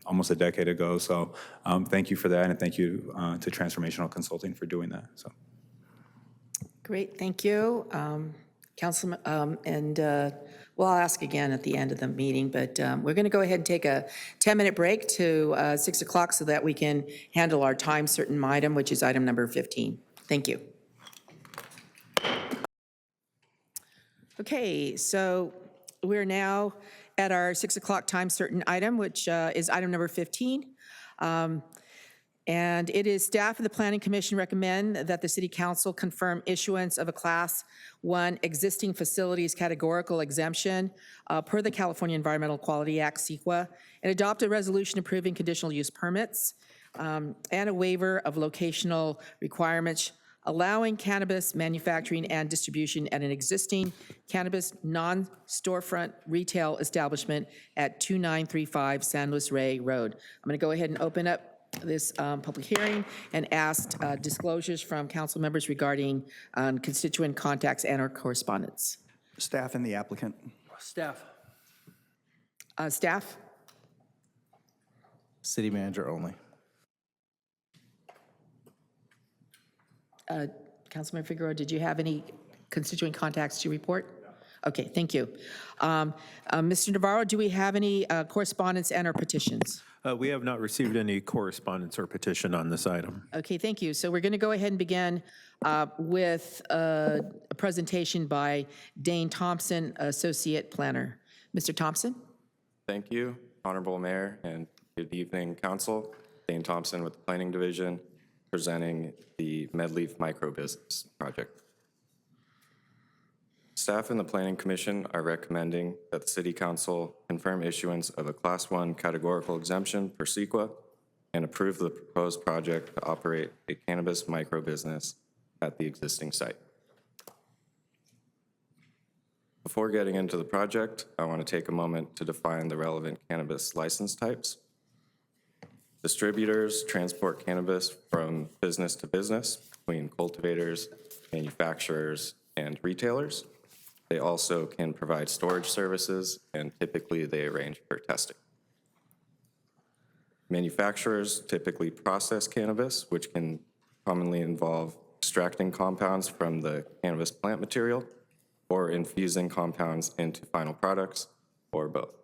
almost a decade ago. So thank you for that, and thank you to Transformational Consulting for doing that. So Great, thank you. Councilman, well, I'll ask again at the end of the meeting, but we're going to go ahead and take a 10-minute break to 6 o'clock so that we can handle our time certain item, which is item number 15. Thank you. Okay, so we're now at our 6 o'clock time certain item, which is item number 15. And it is staff of the Planning Commission recommend that the City Council confirm issuance of a Class 1 existing facilities categorical exemption per the California Environmental Quality Act, CEQA, and adopt a resolution approving conditional use permits and a waiver of locational requirements allowing cannabis manufacturing and distribution at an existing cannabis non-storefront retail establishment at 2935 San Luis Rey Road. I'm going to go ahead and open up this public hearing and asked disclosures from council members regarding constituent contacts and or correspondence. Staff and the applicant. Staff. Staff? City manager only. Councilmember Figueroa, did you have any constituent contacts to report? Okay, thank you. Mr. Navarro, do we have any correspondence and or petitions? We have not received any correspondence or petition on this item. Okay, thank you. So we're going to go ahead and begin with a presentation by Dane Thompson, Associate Planner. Mr. Thompson? Thank you, Honorable Mayor, and good evening, Council. Dane Thompson with the Planning Division, presenting the Medleaf Microbusiness Project. Staff and the Planning Commission are recommending that the City Council confirm issuance of a Class 1 categorical exemption per CEQA and approve the proposed project to operate a cannabis microbusiness at the existing site. Before getting into the project, I want to take a moment to define the relevant cannabis license types. Distributors transport cannabis from business to business between cultivators, manufacturers, and retailers. They also can provide storage services, and typically they arrange for testing. Manufacturers typically process cannabis, which can commonly involve extracting compounds from the cannabis plant material or infusing compounds into final products, or both.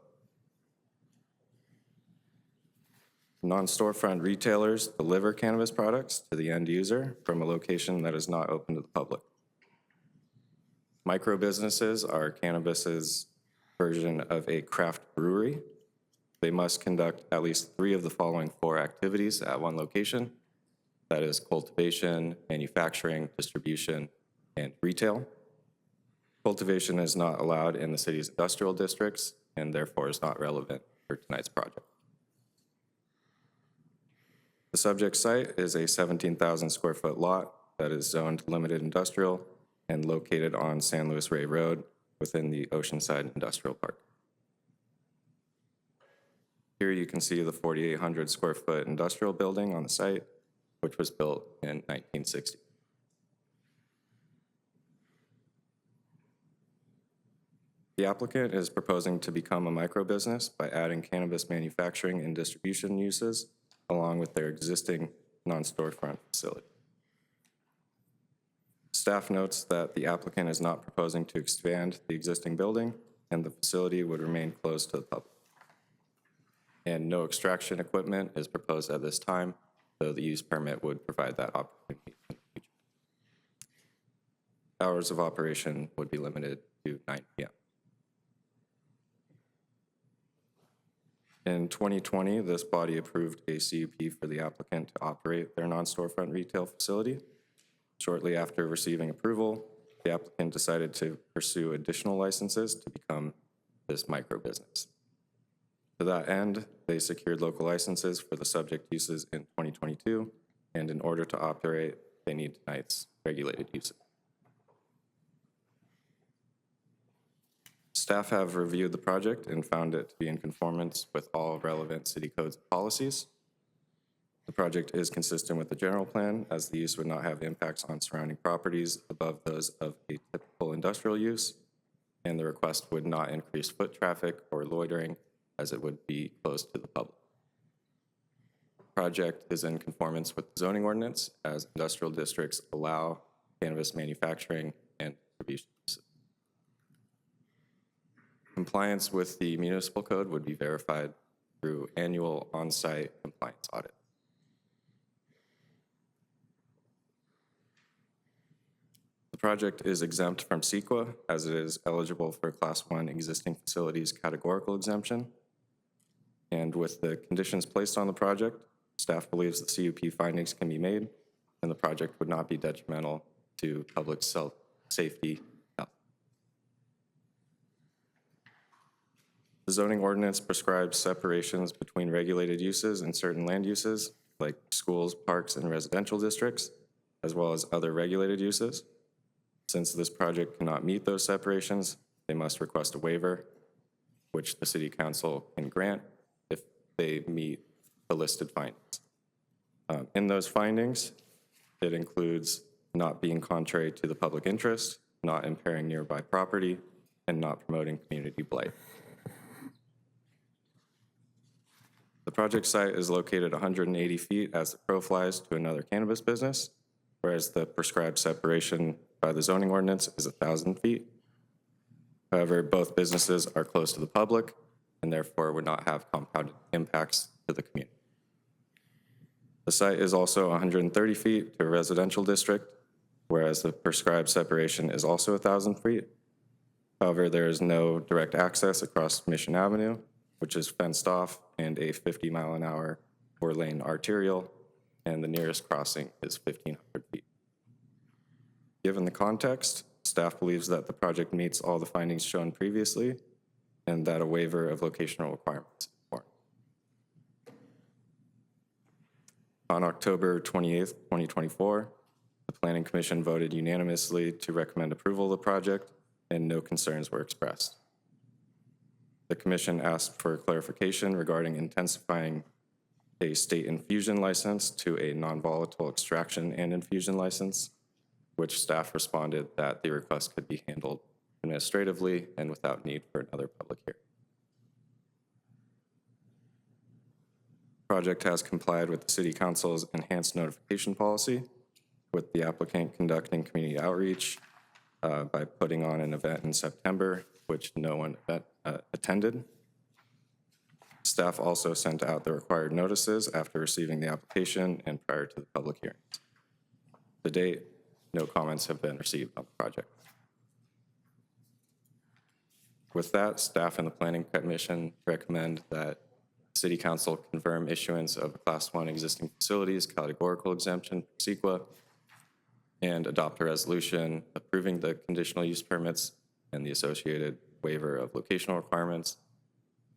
Non-storefront retailers deliver cannabis products to the end user from a location that is not open to the public. Micro-businesses are cannabis's version of a craft brewery. They must conduct at least 3 of the following 4 activities at one location. That is cultivation, manufacturing, distribution, and retail. Cultivation is not allowed in the city's industrial districts and therefore is not relevant for tonight's project. The subject site is a 17,000 square foot lot that is zoned limited industrial and located on San Luis Rey Road within the Oceanside Industrial Park. Here you can see the 4,800 square foot industrial building on the site, which was built in 1960. The applicant is proposing to become a micro-business by adding cannabis manufacturing and distribution uses along with their existing non-storefront facility. Staff notes that the applicant is not proposing to expand the existing building and the facility would remain closed to the public. And no extraction equipment is proposed at this time, though the use permit would provide that opportunity in the future. Hours of operation would be limited to 9 p.m. In 2020, this body approved a CUP for the applicant to operate their non-storefront retail facility. Shortly after receiving approval, the applicant decided to pursue additional licenses to become this micro business. To that end, they secured local licenses for the subject uses in 2022, and in order to operate, they need tonight's regulated uses. Staff have reviewed the project and found it to be in conformance with all relevant city codes and policies. The project is consistent with the general plan, as the use would not have impacts on surrounding properties above those of a typical industrial use, and the request would not increase foot traffic or loitering, as it would be closed to the public. The project is in conformance with the zoning ordinance, as industrial districts allow cannabis manufacturing and distribution uses. Compliance with the municipal code would be verified through annual on-site compliance audit. The project is exempt from CEQA, as it is eligible for Class 1 existing facilities categorical exemption. And with the conditions placed on the project, staff believes the CUP findings can be made and the project would not be detrimental to public safety. The zoning ordinance prescribes separations between regulated uses and certain land uses, like schools, parks, and residential districts, as well as other regulated uses. Since this project cannot meet those separations, they must request a waiver, which the City Council can grant if they meet the listed findings. In those findings, it includes not being contrary to the public interest, not impairing nearby property, and not promoting community blight. The project site is located 180 feet as the crow flies to another cannabis business, whereas the prescribed separation by the zoning ordinance is 1,000 feet. However, both businesses are close to the public and therefore would not have compounded impacts to the community. The site is also 130 feet to a residential district, whereas the prescribed separation is also 1,000 feet. However, there is no direct access across Mission Avenue, which is fenced off, and a 50-mile-an-hour 4-lane arterial, and the nearest crossing is 1,500 feet. Given the context, staff believes that the project meets all the findings shown previously, and that a waiver of locational requirements is warranted. On October 28th, 2024, the Planning Commission voted unanimously to recommend approval of the project, and no concerns were expressed. The Commission asked for clarification regarding intensifying a state infusion license to a non-volatile extraction and infusion license, which staff responded that the request could be handled administratively and without need for another public hearing. The project has complied with the City Council's enhanced notification policy, with the applicant conducting community outreach by putting on an event in September, which no one attended. Staff also sent out the required notices after receiving the application and prior to the public hearings. To date, no comments have been received on the project. With that, staff and the Planning Commission recommend that City Council confirm issuance of a Class 1 existing facilities categorical exemption for CEQA and adopt a resolution approving the conditional use permits and the associated waiver of locational requirements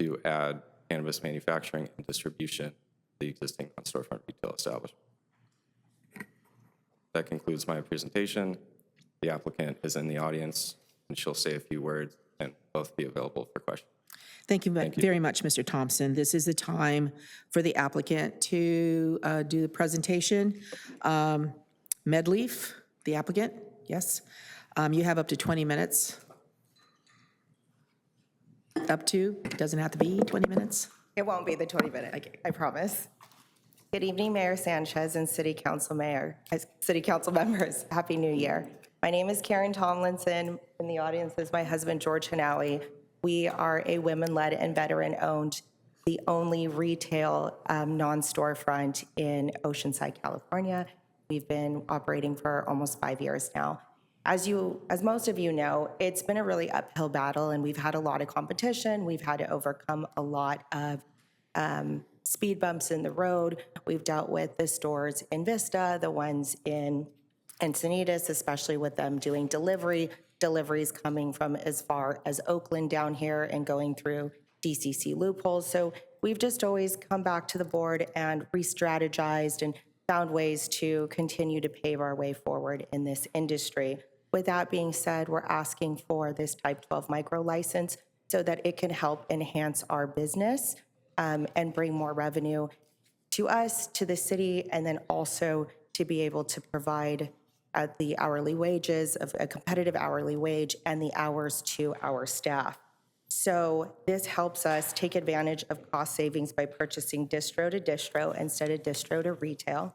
to add cannabis manufacturing and distribution to the existing non-storefront retail establishment. That concludes my presentation. The applicant is in the audience, and she'll say a few words and both be available for questions. Thank you very much, Mr. Thompson. This is the time for the applicant to do the presentation. Medleaf, the applicant, yes. You have up to 20 minutes. Up to, doesn't have to be 20 minutes. It won't be the 20-minute, I promise. Good evening, Mayor Sanchez and City Council members. Happy New Year. My name is Karen Tomlinson. In the audience is my husband, George Hanali. We are a women-led and veteran-owned, the only retail non-storefront in Oceanside, California. We've been operating for almost 5 years now. As most of you know, it's been a really uphill battle, and we've had a lot of competition. We've had to overcome a lot of speed bumps in the road. We've dealt with the stores in Vista, the ones in Encinitas, especially with them doing deliveries coming from as far as Oakland down here and going through DCC loopholes. So we've just always come back to the board and re-strategized and found ways to continue to pave our way forward in this industry. With that being said, we're asking for this Type 12 micro license so that it can help enhance our business and bring more revenue to us, to the city, and then also to be able to provide the hourly wages, of a competitive hourly wage, and the hours to our staff. So this helps us take advantage of cost savings by purchasing distro to distro instead of distro to retail.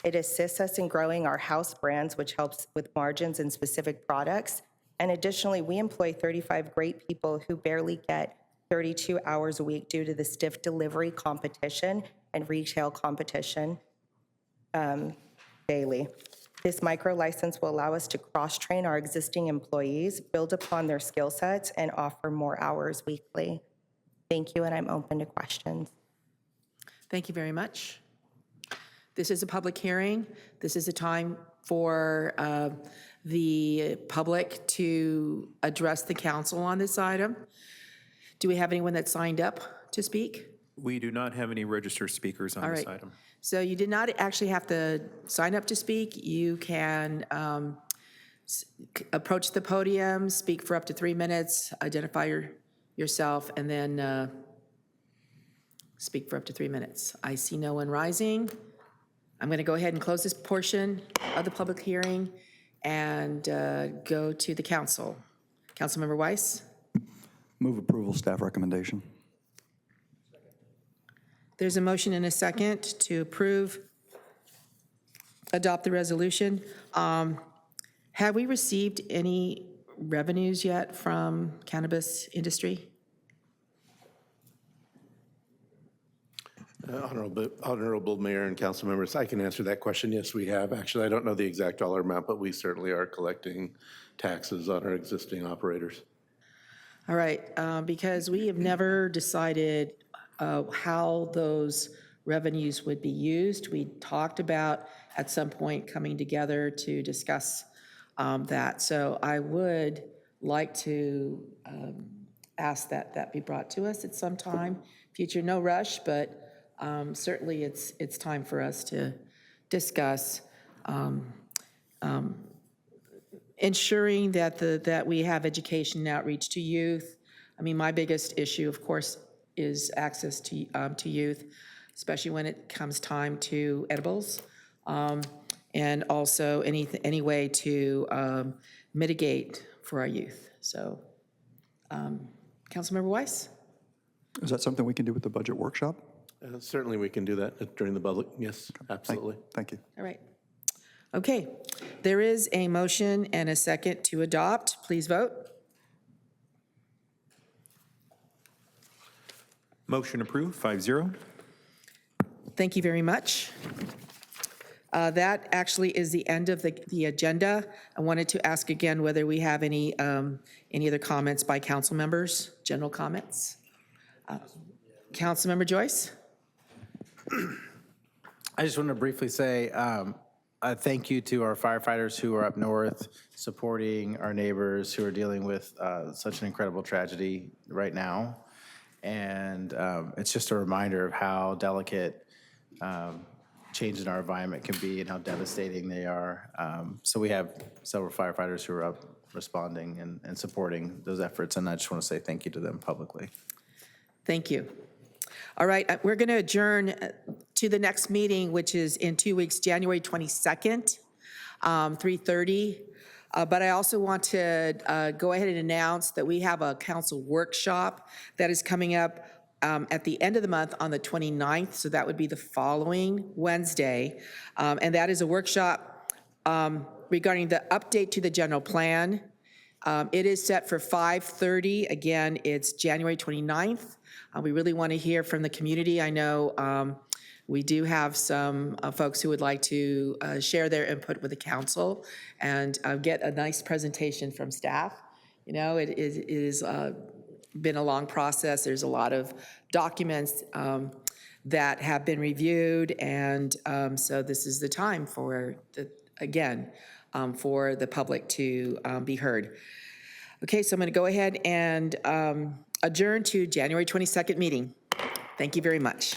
It assists us in growing our house brands, which helps with margins and specific products. And additionally, we employ 35 great people who barely get 32 hours a week due to the stiff delivery competition and retail competition daily. This micro license will allow us to cross-train our existing employees, build upon their skill sets, and offer more hours weekly. Thank you, and I'm open to questions. Thank you very much. This is a public hearing. This is a time for the public to address the council on this item. Do we have anyone that signed up to speak? We do not have any registered speakers on this item. So you did not actually have to sign up to speak. You can approach the podium, speak for up to 3 minutes, identify yourself, and then speak for up to 3 minutes. I see no one rising. I'm going to go ahead and close this portion of the public hearing and go to the council. Councilmember Weiss? Move approval, staff recommendation. There's a motion and a second to approve, adopt the resolution. Have we received any revenues yet from cannabis industry? Honorable Mayor and council members, I can answer that question. Yes, we have. Actually, I don't know the exact dollar amount, but we certainly are collecting taxes on our existing operators. All right, because we have never decided how those revenues would be used. We talked about at some point coming together to discuss that. So I would like to ask that that be brought to us at some time. Future, no rush, but certainly it's time for us to discuss ensuring that we have education and outreach to youth. I mean, my biggest issue, of course, is access to youth, especially when it comes time to edibles, and also any way to mitigate for our youth. So, Councilmember Weiss? Is that something we can do with the budget workshop? Certainly we can do that during the public. Yes, absolutely. Thank you. All right. Okay, there is a motion and a second to adopt. Please vote. Motion approved, 5-0. Thank you very much. That actually is the end of the agenda. I wanted to ask again whether we have any other comments by council members, general comments. Councilmember Joyce? I just want to briefly say a thank you to our firefighters who are up north supporting our neighbors who are dealing with such an incredible tragedy right now. And it's just a reminder of how delicate change in our environment can be and how devastating they are. So we have several firefighters who are up responding and supporting those efforts, and I just want to say thank you to them publicly. Thank you. All right, we're going to adjourn to the next meeting, which is in 2 weeks, January 22nd, 3:30. But I also want to go ahead and announce that we have a council workshop that is coming up at the end of the month on the 29th, so that would be the following Wednesday. And that is a workshop regarding the update to the general plan. It is set for 5:30. Again, it's January 29th. We really want to hear from the community. I know we do have some folks who would like to share their input with the council and get a nice presentation from staff. You know, it is been a long process. There's a lot of documents that have been reviewed, and so this is the time for for the public to be heard. Okay, so I'm going to go ahead and adjourn to January 22nd meeting. Thank you very much.